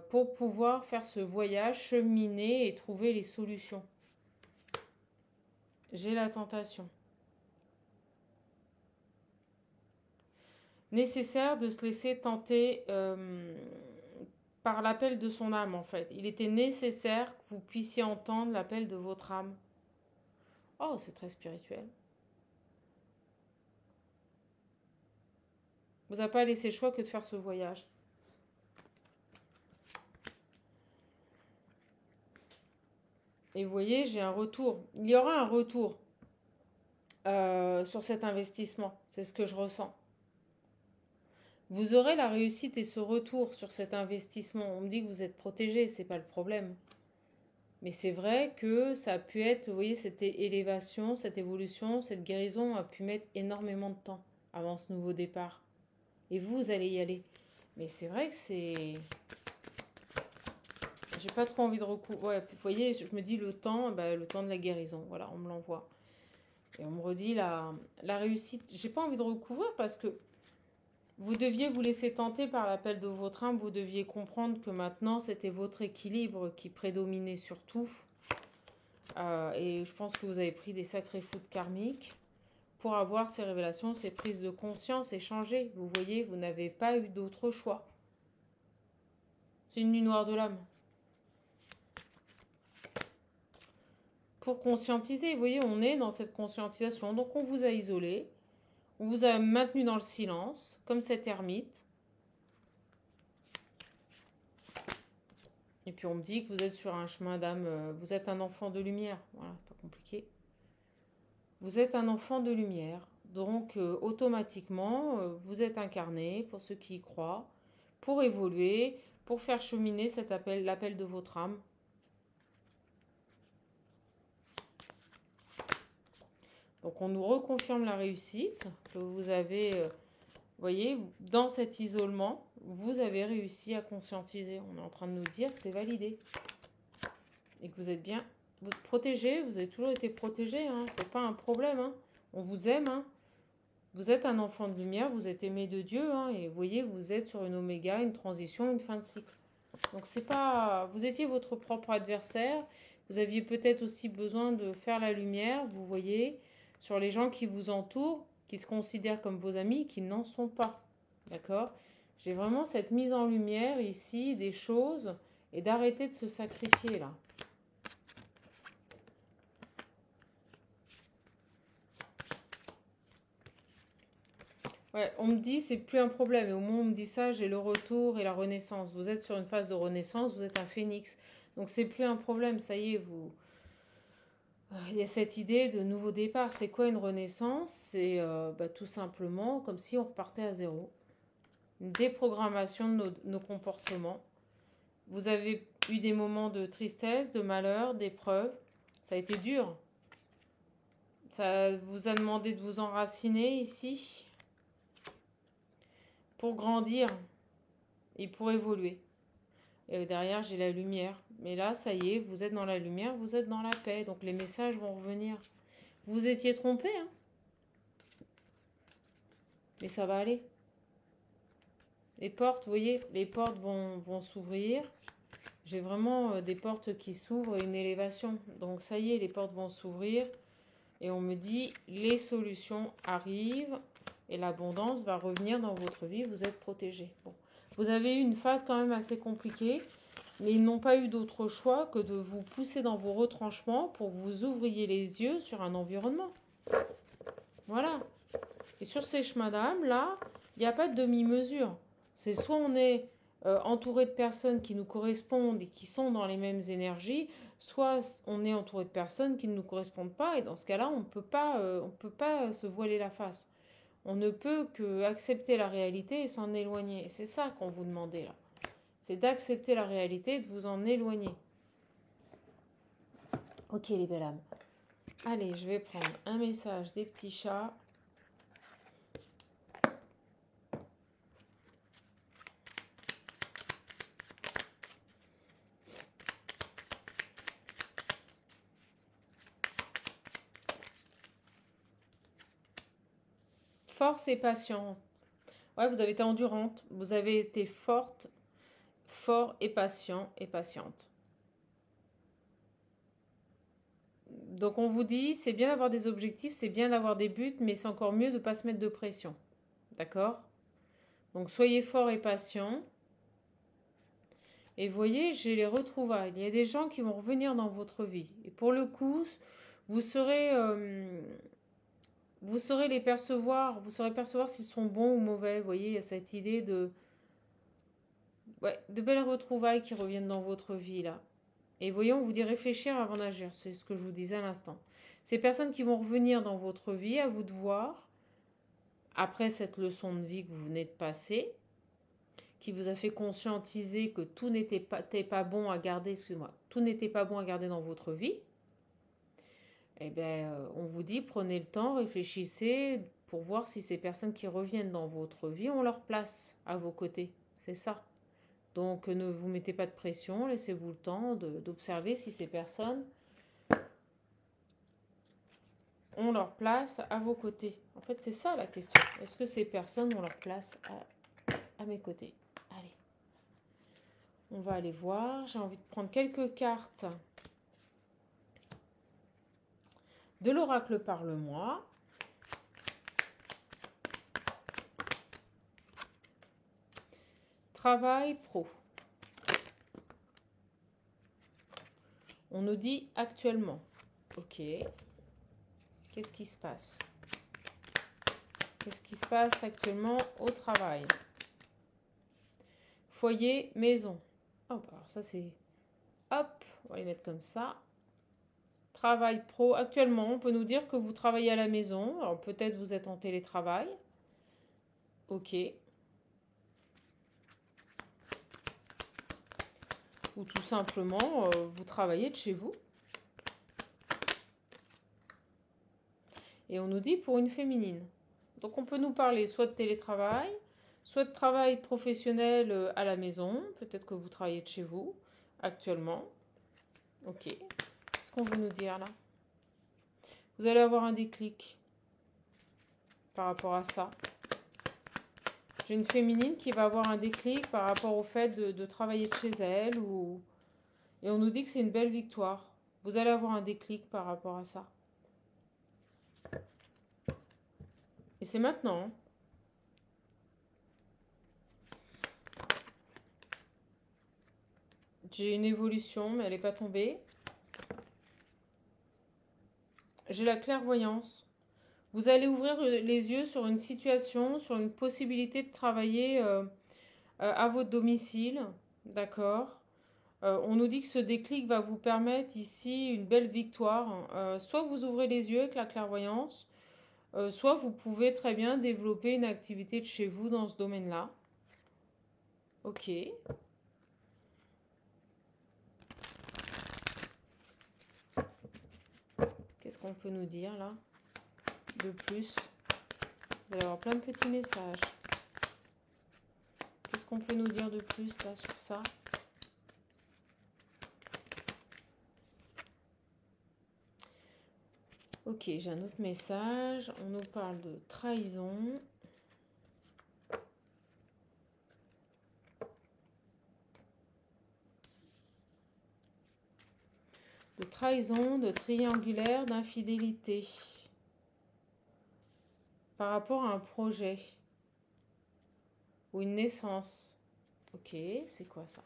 pour pouvoir faire ce voyage, cheminer et trouver les solutions. J'ai la tentation. Nécessaire de se laisser tenter par l'appel de son âme, en fait. Il était nécessaire que vous puissiez entendre l'appel de votre âme. Oh, c'est très spirituel. Vous n'avez pas laissé le choix que de faire ce voyage. Et vous voyez, j'ai un retour. Il y aura un retour sur cet investissement. C'est ce que je ressens. Vous aurez la réussite et ce retour sur cet investissement. On me dit que vous êtes protégé, c'est pas le problème. Mais c'est vrai que ça a pu être, vous voyez, cette élévation, cette évolution, cette guérison a pu mettre énormément de temps avant ce nouveau départ. Et vous allez y aller. Mais c'est vrai que c'est... J'ai pas trop envie de recouvrir. Ouais, vous voyez, je me dis le temps de la guérison. Voilà, on me l'envoie. Et on me redit la réussite. J'ai pas envie de recouvrir parce que vous deviez vous laisser tenter par l'appel de votre âme. Vous deviez comprendre que maintenant, c'était votre équilibre qui prédominait sur tout. Et je pense que vous avez pris des sacrés foudres karmiques pour avoir ces révélations, ces prises de conscience et changer. Vous voyez, vous n'avez pas eu d'autre choix. C'est une nuit noire de l'âme. Pour conscientiser, vous voyez, on est dans cette conscientisation. Donc on vous a isolé, on vous a maintenu dans le silence, comme cet ermite. Et puis on me dit que vous êtes sur un chemin d'âme, vous êtes un enfant de lumière. Voilà, pas compliqué. Vous êtes un enfant de lumière. Donc automatiquement, vous êtes incarné, pour ceux qui y croient, pour évoluer, pour faire cheminer cet appel, l'appel de votre âme. Donc on nous reconfirme la réussite que vous avez, vous voyez, dans cet isolement, vous avez réussi à conscientiser. On est en train de nous dire que c'est validé. Et que vous êtes bien, vous êtes protégé, vous avez toujours été protégé, hein, c'est pas un problème. Hein. On vous aime, hein. Vous êtes un enfant de lumière, vous êtes aimé de Dieu, hein, et vous voyez, vous êtes sur une oméga, une transition, une fin de cycle. Donc c'est pas... Vous étiez votre propre adversaire, vous aviez peut-être aussi besoin de faire la lumière, vous voyez, sur les gens qui vous entourent, qui se considèrent comme vos amis, qui n'en sont pas. D'accord ? J'ai vraiment cette mise en lumière ici des choses et d'arrêter de se sacrifier là. Ouais, on me dit c'est plus un problème. Et au moment où on me dit ça, j'ai le retour et la renaissance. Vous êtes sur une phase de renaissance, vous êtes un phénix. Donc c'est plus un problème, ça y est, vous... Il y a cette idée de nouveau départ. C'est quoi une renaissance? C'est tout simplement comme si on repartait à zéro. Une déprogrammation de nos comportements. Vous avez eu des moments de tristesse, de malheur, d'épreuve. Ça a été dur. Ça vous a demandé de vous enraciner ici pour grandir et pour évoluer. Et derrière, j'ai la lumière. Mais là, ça y est, vous êtes dans la lumière, vous êtes dans la paix. Donc les messages vont revenir. Vous étiez trompé, hein? Mais ça va aller. Les portes, vous voyez, les portes vont s'ouvrir. J'ai vraiment des portes qui s'ouvrent, une élévation. Donc ça y est, les portes vont s'ouvrir. Et on me dit, les solutions arrivent. Et l'abondance va revenir dans votre vie. Vous êtes protégé. Bon. Vous avez eu une phase quand même assez compliquée. Mais ils n'ont pas eu d'autre choix que de vous pousser dans vos retranchements pour que vous ouvriez les yeux sur un environnement. Voilà. Et sur ces chemins d'âme, là, il n'y a pas de demi-mesure. C'est soit on est entouré de personnes qui nous correspondent et qui sont dans les mêmes énergies, soit on est entouré de personnes qui ne nous correspondent pas. Et dans ce cas-là, on ne peut pas se voiler la face. On ne peut qu'accepter la réalité et s'en éloigner. Et c'est ça qu'on vous demandait là. C'est d'accepter la réalité et de vous en éloigner. Ok les belles âmes. Allez, je vais prendre un message des petits chats. Force et patience. Ouais, vous avez été endurante. Vous avez été forte, fort et patient et patiente. Donc on vous dit, c'est bien d'avoir des objectifs, c'est bien d'avoir des buts, mais c'est encore mieux de ne pas se mettre de pression. D'accord? Donc soyez fort et patient. Et voyez, j'ai les retrouvailles. Il y a des gens qui vont revenir dans votre vie. Et pour le coup, vous saurez les percevoir. Vous saurez percevoir s'ils sont bons ou mauvais. Vous voyez, il y a cette idée de, ouais, de belles retrouvailles qui reviennent dans votre vie là. Et voyons, on vous dit réfléchir avant d'agir. C'est ce que je vous disais à l'instant. Ces personnes qui vont revenir dans votre vie, à vous de voir, après cette leçon de vie que vous venez de passer, qui vous a fait conscientiser que tout n'était pas bon à garder, excusez-moi, tout n'était pas bon à garder dans votre vie, eh bien, on vous dit, prenez le temps, réfléchissez pour voir si ces personnes qui reviennent dans votre vie ont leur place à vos côtés. C'est ça. Donc, ne vous mettez pas de pression, laissez-vous le temps d'observer si ces personnes ont leur place à vos côtés. En fait, c'est ça la question. Est-ce que ces personnes ont leur place à mes côtés? Allez, on va aller voir. J'ai envie de prendre quelques cartes de l'oracle Parle-moi. Travail pro. On nous dit actuellement. Ok. Qu'est-ce qui se passe? Qu'est-ce qui se passe actuellement au travail? Foyer, maison. Oh, alors ça c'est... Hop, on va les mettre comme ça. Travail pro. Actuellement, on peut nous dire que vous travaillez à la maison. Alors peut-être vous êtes en télétravail. Ok. Ou tout simplement, vous travaillez de chez vous. Et on nous dit pour une féminine. Donc on peut nous parler soit de télétravail, soit de travail professionnel à la maison. Peut-être que vous travaillez de chez vous actuellement. Ok. Qu'est-ce qu'on veut nous dire là? Vous allez avoir un déclic par rapport à ça. J'ai une féminine qui va avoir un déclic par rapport au fait de travailler de chez elle. Et on nous dit que c'est une belle victoire. Vous allez avoir un déclic par rapport à ça. Et c'est maintenant. J'ai une évolution, mais elle n'est pas tombée. J'ai la clairvoyance. Vous allez ouvrir les yeux sur une situation, sur une possibilité de travailler à votre domicile. D'accord? On nous dit que ce déclic va vous permettre ici une belle victoire. Soit vous ouvrez les yeux avec la clairvoyance, soit vous pouvez très bien développer une activité de chez vous dans ce domaine-là. Ok. Qu'est-ce qu'on peut nous dire là de plus? Vous allez avoir plein de petits messages. Qu'est-ce qu'on peut nous dire de plus là sur ça? Ok, j'ai un autre message. On nous parle de trahison. De trahison, de triangulaire, d'infidélité. Par rapport à un projet. Ou une naissance. Ok, c'est quoi ça?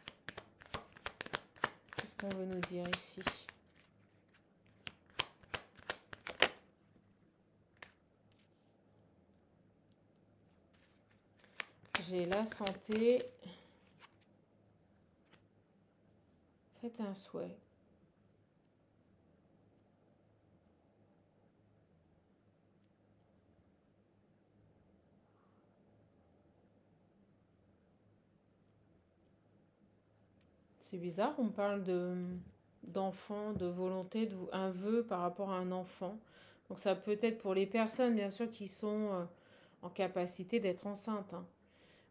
Qu'est-ce qu'on veut nous dire ici? J'ai la santé. Faites un souhait. C'est bizarre, on parle d'enfant, de volonté, un vœu par rapport à un enfant. Donc ça peut être pour les personnes, bien sûr, qui sont en capacité d'être enceintes, hein,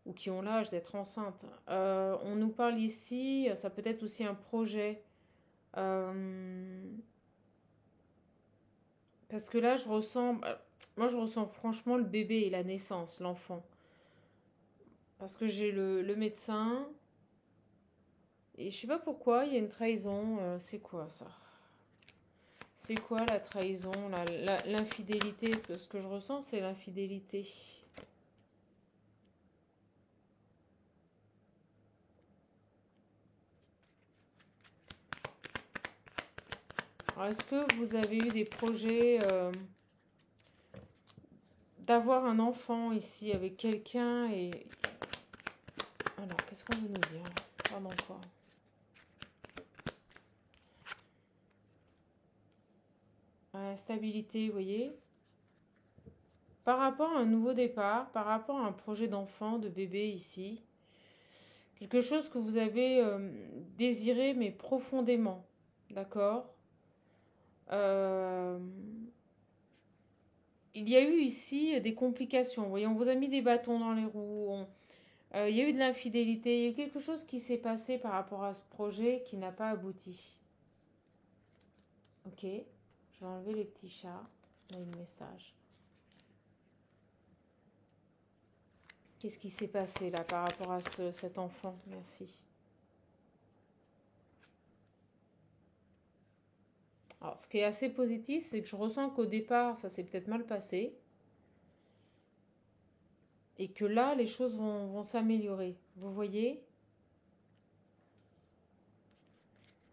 ou qui ont l'âge d'être enceintes. On nous parle ici, ça peut être aussi un projet. Parce que là, je ressens... Moi, je ressens franchement le bébé et la naissance, l'enfant. Parce que j'ai le médecin. Et je sais pas pourquoi, il y a une trahison. C'est quoi ça? C'est quoi la trahison, l'infidélité? Ce que je ressens, c'est l'infidélité. Alors, est-ce que vous avez eu des projets d'avoir un enfant ici avec quelqu'un et... Alors, qu'est-ce qu'on veut nous dire là? Pardon, quoi. Stabilité, vous voyez? Par rapport à un nouveau départ, par rapport à un projet d'enfant, de bébé ici, quelque chose que vous avez désiré mais profondément, d'accord? Euh, il y a eu ici des complications, vous voyez, on vous a mis des bâtons dans les roues, il y a eu de l'infidélité, il y a eu quelque chose qui s'est passé par rapport à ce projet qui n'a pas abouti. Ok, je vais enlever les petits chats, on a un message. Qu'est-ce qui s'est passé là par rapport à cet enfant? Merci. Alors, ce qui est assez positif, c'est que je ressens qu'au départ, ça s'est peut-être mal passé. Et que là, les choses vont s'améliorer. Vous voyez?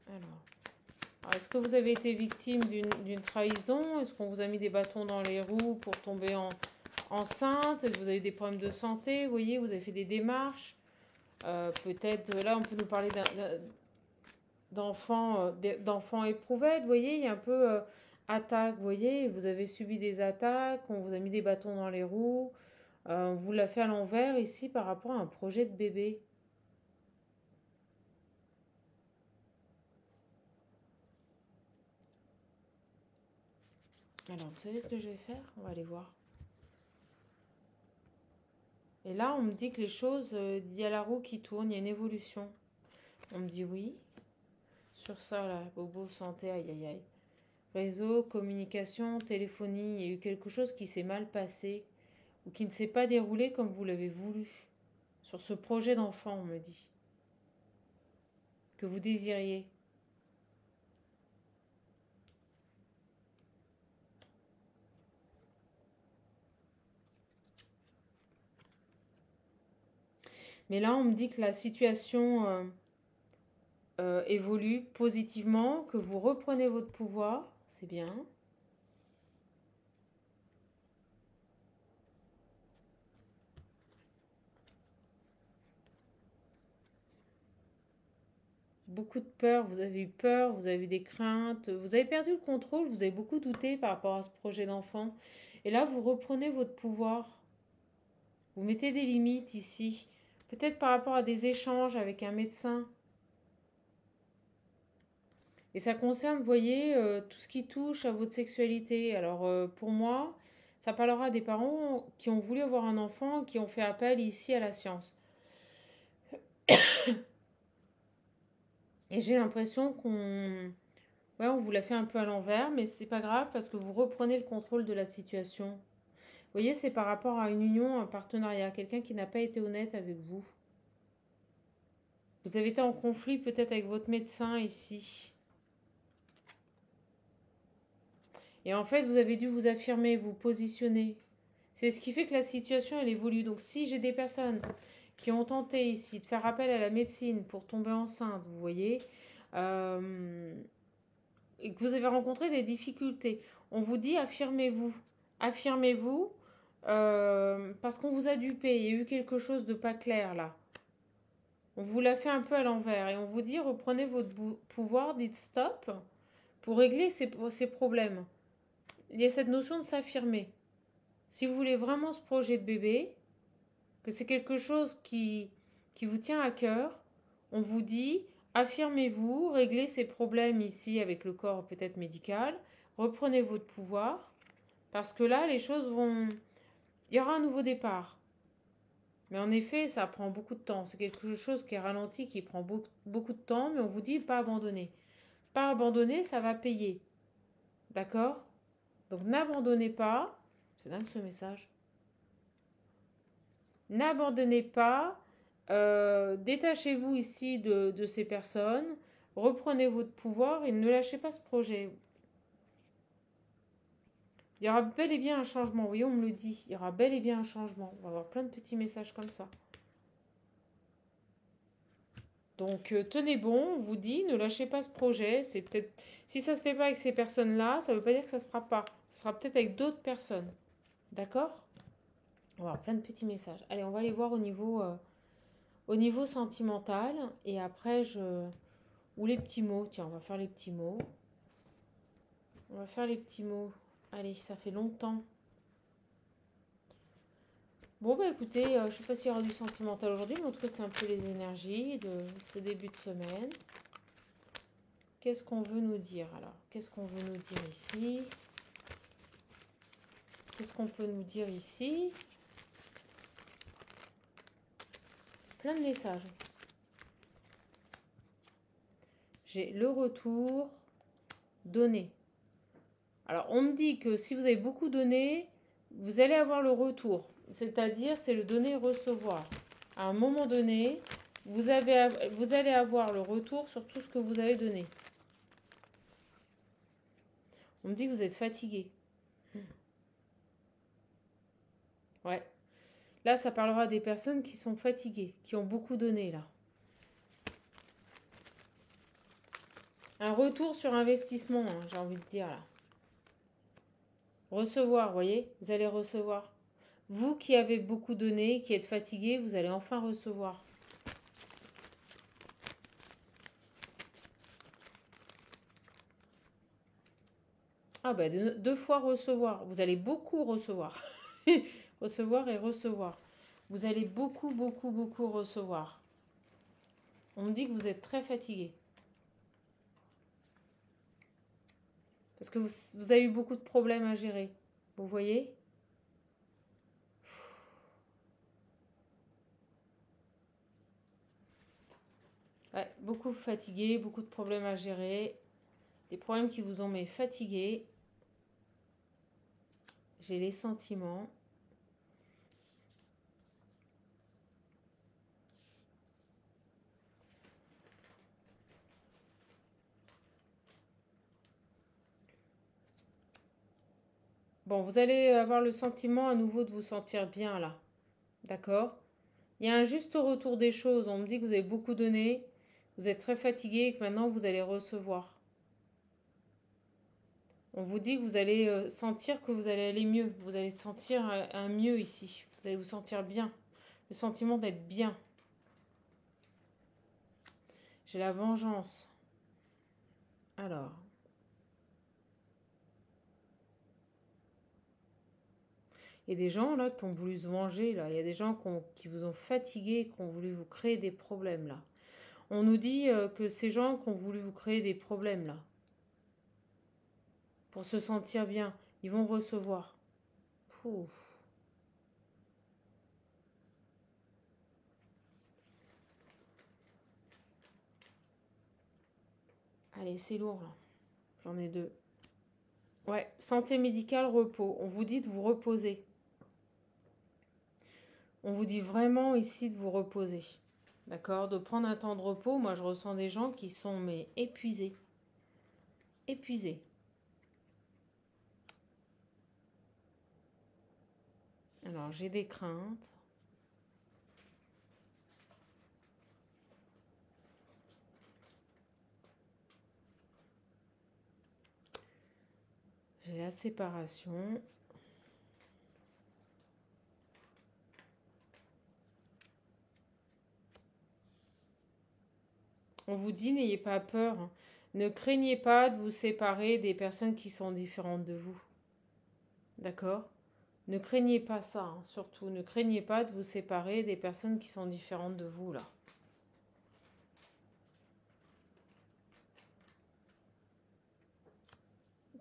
Alors, est-ce que vous avez été victime d'une trahison? Est-ce qu'on vous a mis des bâtons dans les roues pour tomber enceinte? Est-ce que vous avez des problèmes de santé? Vous voyez, vous avez fait des démarches. Peut-être, là, on peut nous parler d'enfants éprouvettes. Vous voyez, il y a un peu attaque. Vous voyez, vous avez subi des attaques. On vous a mis des bâtons dans les roues. On vous l'a fait à l'envers ici par rapport à un projet de bébé. Alors, vous savez ce que je vais faire? On va aller voir. Et là, on me dit que les choses, il y a la roue qui tourne, il y a une évolution. On me dit oui. Sur ça, là, bobo, santé, aïe aïe aïe. Réseau, communication, téléphonie, il y a eu quelque chose qui s'est mal passé ou qui ne s'est pas déroulé comme vous l'avez voulu. Sur ce projet d'enfant, on me dit. Que vous désiriez. Mais là, on me dit que la situation évolue positivement, que vous reprenez votre pouvoir. C'est bien. Beaucoup de peur, vous avez eu peur, vous avez eu des craintes, vous avez perdu le contrôle, vous avez beaucoup douté par rapport à ce projet d'enfant. Et là, vous reprenez votre pouvoir. Vous mettez des limites ici. Peut-être par rapport à des échanges avec un médecin. Et ça concerne, vous voyez, tout ce qui touche à votre sexualité. Alors, pour moi, ça parlera des parents qui ont voulu avoir un enfant, qui ont fait appel ici à la science. Et j'ai l'impression ouais, on vous l'a fait un peu à l'envers, mais c'est pas grave parce que vous reprenez le contrôle de la situation. Vous voyez, c'est par rapport à une union, un partenariat, quelqu'un qui n'a pas été honnête avec vous. Vous avez été en conflit peut-être avec votre médecin ici. Et en fait, vous avez dû vous affirmer, vous positionner. C'est ce qui fait que la situation, elle évolue. Donc si j'ai des personnes qui ont tenté ici de faire appel à la médecine pour tomber enceinte, vous voyez, et que vous avez rencontré des difficultés, on vous dit affirmez-vous. Affirmez-vous parce qu'on vous a dupé. Il y a eu quelque chose de pas clair là. On vous l'a fait un peu à l'envers et on vous dit reprenez votre pouvoir, dites stop pour régler ces problèmes. Il y a cette notion de s'affirmer. Si vous voulez vraiment ce projet de bébé, que c'est quelque chose qui vous tient à cœur, on vous dit affirmez-vous, réglez ces problèmes ici avec le corps peut-être médical, reprenez votre pouvoir, parce que là, les choses vont... Il y aura un nouveau départ. Mais en effet, ça prend beaucoup de temps. C'est quelque chose qui est ralenti, qui prend beaucoup de temps, mais on vous dit pas abandonner. Pas abandonner, ça va payer. D'accord? Donc n'abandonnez pas. C'est dingue ce message. N'abandonnez pas. Détachez-vous ici de ces personnes. Reprenez votre pouvoir et ne lâchez pas ce projet. Il y aura bel et bien un changement. Oui, on me le dit. Il y aura bel et bien un changement. On va avoir plein de petits messages comme ça. Donc, tenez bon, on vous dit, ne lâchez pas ce projet. C'est peut-être, si ça se fait pas avec ces personnes-là, ça ne veut pas dire que ça se fera pas. Ça sera peut-être avec d'autres personnes. D'accord? On va avoir plein de petits messages. Allez, on va aller voir au niveau sentimental. Et après, ou les petits mots. Tiens, on va faire les petits mots. On va faire les petits mots. Allez, ça fait longtemps. Bon, bah écoutez, je ne sais pas s'il y aura du sentimental aujourd'hui, mais en tout cas, c'est un peu les énergies de ce début de semaine. Qu'est-ce qu'on veut nous dire alors? Qu'est-ce qu'on veut nous dire ici? Qu'est-ce qu'on peut nous dire ici? Plein de messages. J'ai le retour donné. Alors, on me dit que si vous avez beaucoup donné, vous allez avoir le retour. C'est-à-dire, c'est le donner-recevoir. À un moment donné, vous allez avoir le retour sur tout ce que vous avez donné. On me dit que vous êtes fatigué. Ouais. Là, ça parlera des personnes qui sont fatiguées, qui ont beaucoup donné, là. Un retour sur investissement, hein, j'ai envie de dire, là. Recevoir, vous voyez? Vous allez recevoir. Vous qui avez beaucoup donné, qui êtes fatigué, vous allez enfin recevoir. Ah ben, deux fois recevoir. Vous allez beaucoup recevoir. Recevoir et recevoir. Vous allez beaucoup, beaucoup, beaucoup recevoir. On me dit que vous êtes très fatigué. Parce que vous avez eu beaucoup de problèmes à gérer. Vous voyez? Ouais, beaucoup fatigué, beaucoup de problèmes à gérer. Des problèmes qui vous ont mis fatigué. J'ai les sentiments. Bon, vous allez avoir le sentiment à nouveau de vous sentir bien là. D'accord? Il y a un juste retour des choses. On me dit que vous avez beaucoup donné, vous êtes très fatigué et que maintenant vous allez recevoir. On vous dit que vous allez sentir que vous allez aller mieux. Vous allez sentir un mieux ici. Vous allez vous sentir bien. Le sentiment d'être bien. J'ai la vengeance. Alors. Il y a des gens là qui ont voulu se venger là. Il y a des gens qui vous ont fatigué, qui ont voulu vous créer des problèmes là. On nous dit que ces gens qui ont voulu vous créer des problèmes là, pour se sentir bien, ils vont recevoir. Pouf. Allez, c'est lourd là. J'en ai deux. Ouais, santé médicale, repos. On vous dit de vous reposer. On vous dit vraiment ici de vous reposer. D'accord? De prendre un temps de repos. Moi, je ressens des gens qui sont mais épuisés. Épuisés. Alors, j'ai des craintes. J'ai la séparation. On vous dit, n'ayez pas peur. Ne craignez pas de vous séparer des personnes qui sont différentes de vous. D'accord? Ne craignez pas ça, hein, surtout. Ne craignez pas de vous séparer des personnes qui sont différentes de vous, là.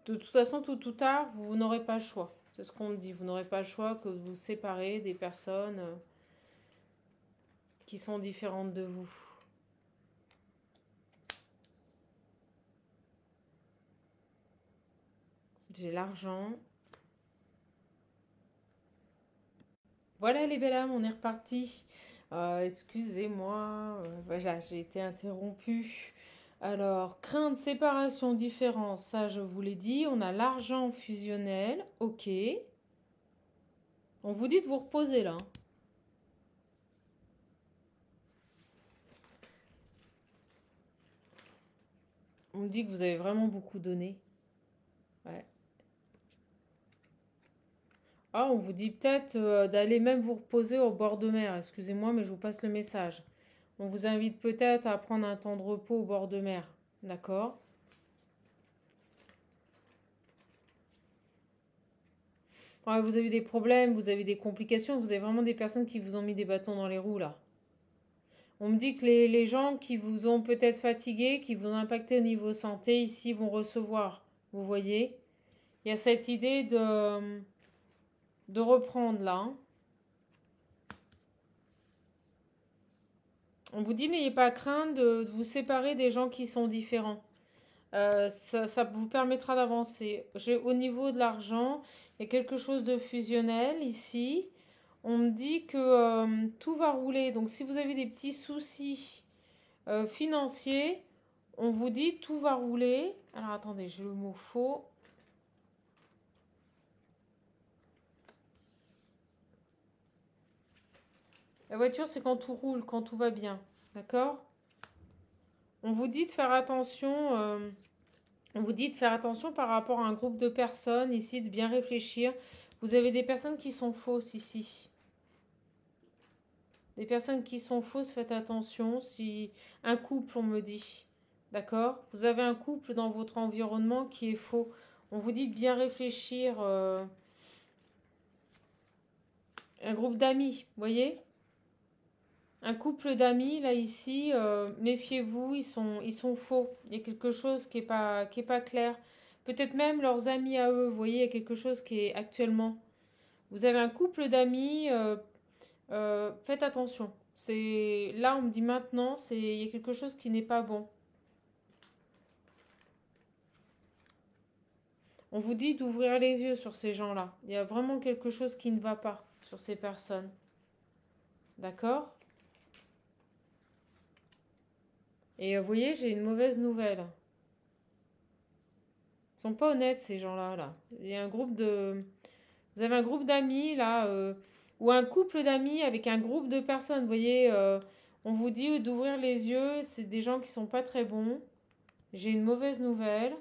De toute façon, tôt ou tard, vous n'aurez pas le choix. C'est ce qu'on me dit. Vous n'aurez pas le choix que de vous séparer des personnes qui sont différentes de vous. J'ai l'argent. Voilà les belles âmes, on est reparti. Excusez-moi, voilà, j'ai été interrompue. Alors, crainte, séparation, différence, ça je vous l'ai dit. On a l'argent fusionnel, ok. On vous dit de vous reposer là. On me dit que vous avez vraiment beaucoup donné. Ouais. Ah, on vous dit peut-être d'aller même vous reposer au bord de mer. Excusez-moi, mais je vous passe le message. On vous invite peut-être à prendre un temps de repos au bord de mer. D'accord? Ouais, vous avez des problèmes, vous avez des complications, vous avez vraiment des personnes qui vous ont mis des bâtons dans les roues là. On me dit que les gens qui vous ont peut-être fatigué, qui vous ont impacté au niveau santé, ici vont recevoir. Vous voyez? Il y a cette idée de reprendre là, hein. On vous dit n'ayez pas crainte de vous séparer des gens qui sont différents. Ça vous permettra d'avancer. Au niveau de l'argent, il y a quelque chose de fusionnel ici. On me dit que tout va rouler. Donc si vous avez des petits soucis financiers, on vous dit tout va rouler. Alors attendez, j'ai le mot faux. La voiture, c'est quand tout roule, quand tout va bien. D'accord? On vous dit de faire attention. On vous dit de faire attention par rapport à un groupe de personnes ici, de bien réfléchir. Vous avez des personnes qui sont fausses ici. Des personnes qui sont fausses, faites attention. Si un couple, on me dit, d'accord? Vous avez un couple dans votre environnement qui est faux. On vous dit de bien réfléchir. Un groupe d'amis, vous voyez? Un couple d'amis, là, ici, méfiez-vous, ils sont faux. Il y a quelque chose qui est pas clair. Peut-être même leurs amis à eux, vous voyez, il y a quelque chose qui est actuellement. Vous avez un couple d'amis, faites attention. C'est là, on me dit maintenant, il y a quelque chose qui n'est pas bon. On vous dit d'ouvrir les yeux sur ces gens-là. Il y a vraiment quelque chose qui ne va pas sur ces personnes. D'accord? Et vous voyez, j'ai une mauvaise nouvelle. Ils sont pas honnêtes ces gens-là. Là. Il y a un groupe de, vous avez un groupe d'amis là, ou un couple d'amis avec un groupe de personnes. Vous voyez, on vous dit d'ouvrir les yeux. C'est des gens qui sont pas très bons. J'ai une mauvaise nouvelle.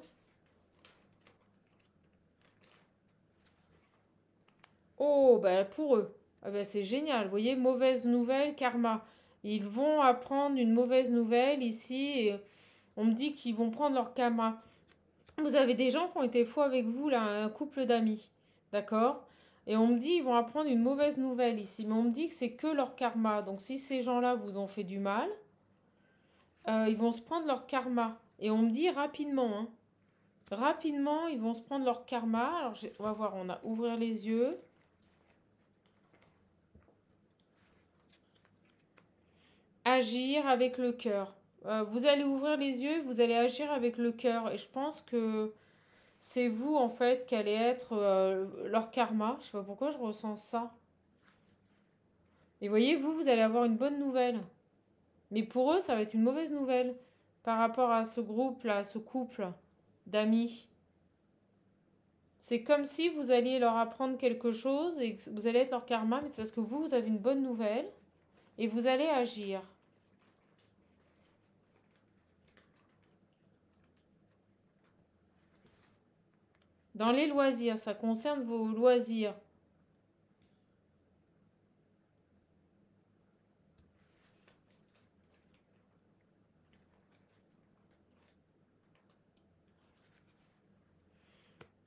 Oh, bah pour eux. Ah bah, c'est génial. Vous voyez, mauvaise nouvelle, karma. Ils vont apprendre une mauvaise nouvelle ici. Et on me dit qu'ils vont prendre leur karma. Vous avez des gens qui ont été faux avec vous, là, un couple d'amis. D'accord? Et on me dit ils vont apprendre une mauvaise nouvelle ici. Mais on me dit que c'est que leur karma. Donc si ces gens-là vous ont fait du mal, ils vont se prendre leur karma. Et on me dit rapidement, hein. Rapidement, ils vont se prendre leur karma. Alors on va voir, on a ouvrir les yeux. Agir avec le cœur. Vous allez ouvrir les yeux, vous allez agir avec le cœur. Et je pense que c'est vous, en fait, qui allez être leur karma. Je sais pas pourquoi je ressens ça. Et voyez, vous allez avoir une bonne nouvelle. Mais pour eux, ça va être une mauvaise nouvelle par rapport à ce groupe-là, à ce couple d'amis. C'est comme si vous alliez leur apprendre quelque chose et que vous allez être leur karma, mais c'est parce que vous avez une bonne nouvelle et vous allez agir. Dans les loisirs, ça concerne vos loisirs.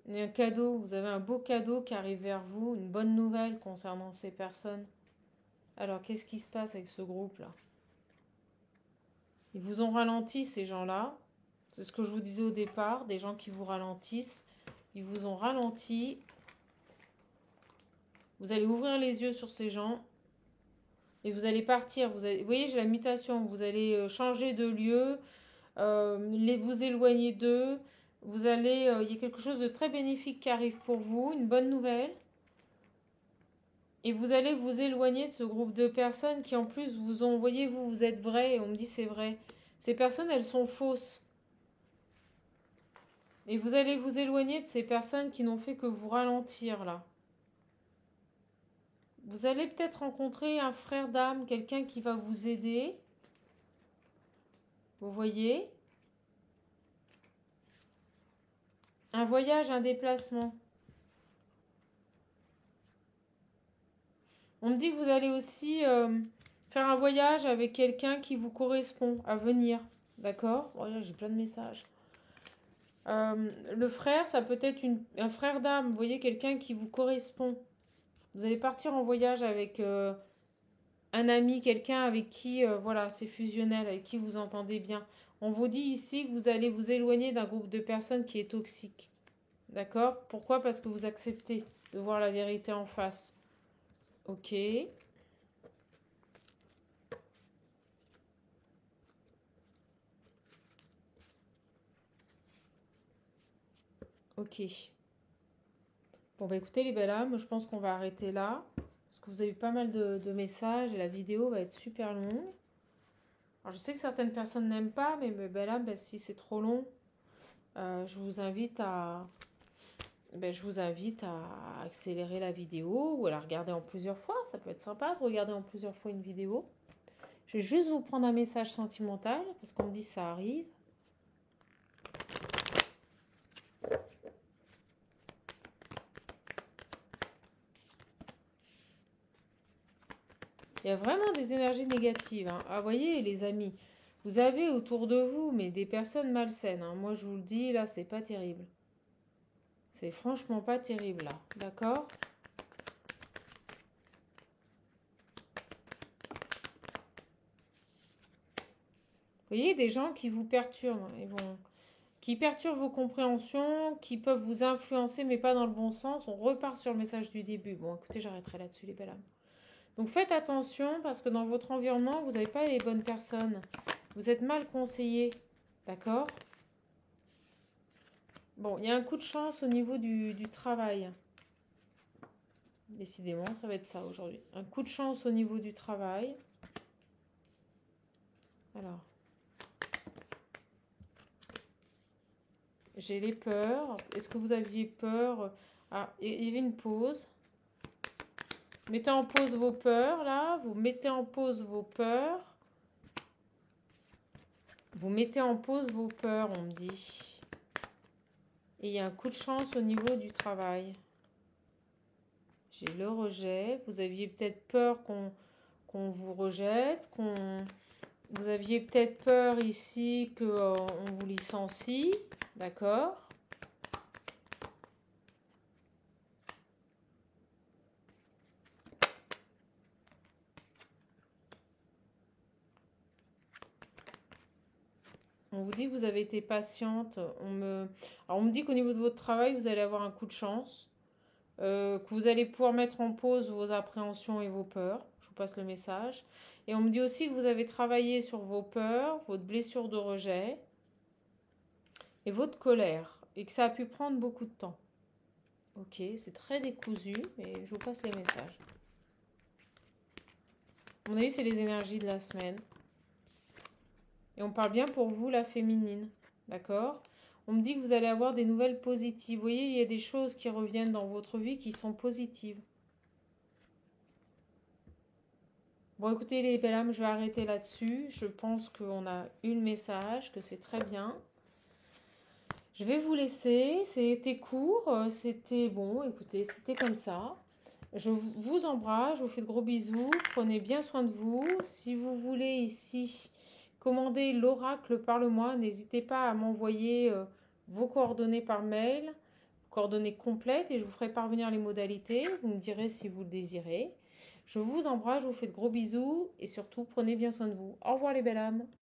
Il y a un cadeau, vous avez un beau cadeau qui arrive vers vous, une bonne nouvelle concernant ces personnes. Alors, qu'est-ce qui se passe avec ce groupe-là? Ils vous ont ralenti, ces gens-là. C'est ce que je vous disais au départ, des gens qui vous ralentissent. Ils vous ont ralenti. Vous allez ouvrir les yeux sur ces gens et vous allez partir. Vous voyez, j'ai la mutation. Vous allez changer de lieu, vous éloigner d'eux. Vous allez, il y a quelque chose de très bénéfique qui arrive pour vous, une bonne nouvelle. Et vous allez vous éloigner de ce groupe de personnes qui en plus vous ont, voyez, vous êtes vrai, et on me dit c'est vrai. Ces personnes, elles sont fausses. Et vous allez vous éloigner de ces personnes qui n'ont fait que vous ralentir là. Vous allez peut-être rencontrer un frère d'âme, quelqu'un qui va vous aider. Vous voyez? Un voyage, un déplacement. On me dit que vous allez aussi faire un voyage avec quelqu'un qui vous correspond à venir. D'accord? Voilà, j'ai plein de messages. Le frère, ça peut être un frère d'âme. Vous voyez, quelqu'un qui vous correspond. Vous allez partir en voyage avec un ami, quelqu'un avec qui, voilà, c'est fusionnel, avec qui vous entendez bien. On vous dit ici que vous allez vous éloigner d'un groupe de personnes qui est toxique. D'accord? Pourquoi? Parce que vous acceptez de voir la vérité en face. Ok. Ok. Bon, bah écoutez les belles âmes, je pense qu'on va arrêter là. Parce que vous avez eu pas mal de messages et la vidéo va être super longue. Alors je sais que certaines personnes n'aiment pas, mais mes belles âmes, bah, si c'est trop long, je vous invite à accélérer la vidéo ou à la regarder en plusieurs fois. Ça peut être sympa de regarder en plusieurs fois une vidéo. Je vais juste vous prendre un message sentimental parce qu'on me dit que ça arrive. Il y a vraiment des énergies négatives. Hein. Ah, voyez, les amis, vous avez autour de vous mais des personnes malsaines. Hein. Moi, je vous le dis, là, c'est pas terrible. C'est franchement pas terrible, là. D'accord ? Vous voyez, des gens qui vous perturbent. Qui perturbent vos compréhensions, qui peuvent vous influencer, mais pas dans le bon sens. On repart sur le message du début. Bon, écoutez, j'arrêterai là-dessus, les belles âmes. Donc faites attention parce que dans votre environnement, vous n'avez pas les bonnes personnes. Vous êtes mal conseillé. D'accord ? Bon, il y a un coup de chance au niveau du travail. Décidément, ça va être ça aujourd'hui. Un coup de chance au niveau du travail. Alors. J'ai les peurs. Est-ce que vous aviez peur? Ah, il y avait une pause. Mettez en pause vos peurs, là. Vous mettez en pause vos peurs. Vous mettez en pause vos peurs, on me dit. Et il y a un coup de chance au niveau du travail. J'ai le rejet. Vous aviez peut-être peur qu'on vous rejette, vous aviez peut-être peur ici qu'on vous licencie. D'accord? On vous dit que vous avez été patiente. Alors on me dit qu'au niveau de votre travail, vous allez avoir un coup de chance. Que vous allez pouvoir mettre en pause vos appréhensions et vos peurs. Je vous passe le message. Et on me dit aussi que vous avez travaillé sur vos peurs, votre blessure de rejet et votre colère. Et que ça a pu prendre beaucoup de temps. Ok, c'est très décousu, mais je vous passe les messages. À mon avis, c'est les énergies de la semaine. Et on parle bien pour vous, la féminine. D'accord ? On me dit que vous allez avoir des nouvelles positives. Vous voyez, il y a des choses qui reviennent dans votre vie qui sont positives. Bon, écoutez, les belles âmes, je vais arrêter là-dessus. Je pense qu'on a eu le message, que c'est très bien. Je vais vous laisser. C'était court. C'était bon, écoutez, c'était comme ça. Je vous embrasse, je vous fais de gros bisous. Prenez bien soin de vous. Si vous voulez ici commander l'oracle Parle-moi, n'hésitez pas à m'envoyer vos coordonnées par mail, coordonnées complètes, et je vous ferai parvenir les modalités. Vous me direz si vous le désirez. Je vous embrasse, je vous fais de gros bisous et surtout prenez bien soin de vous. Au revoir les belles âmes.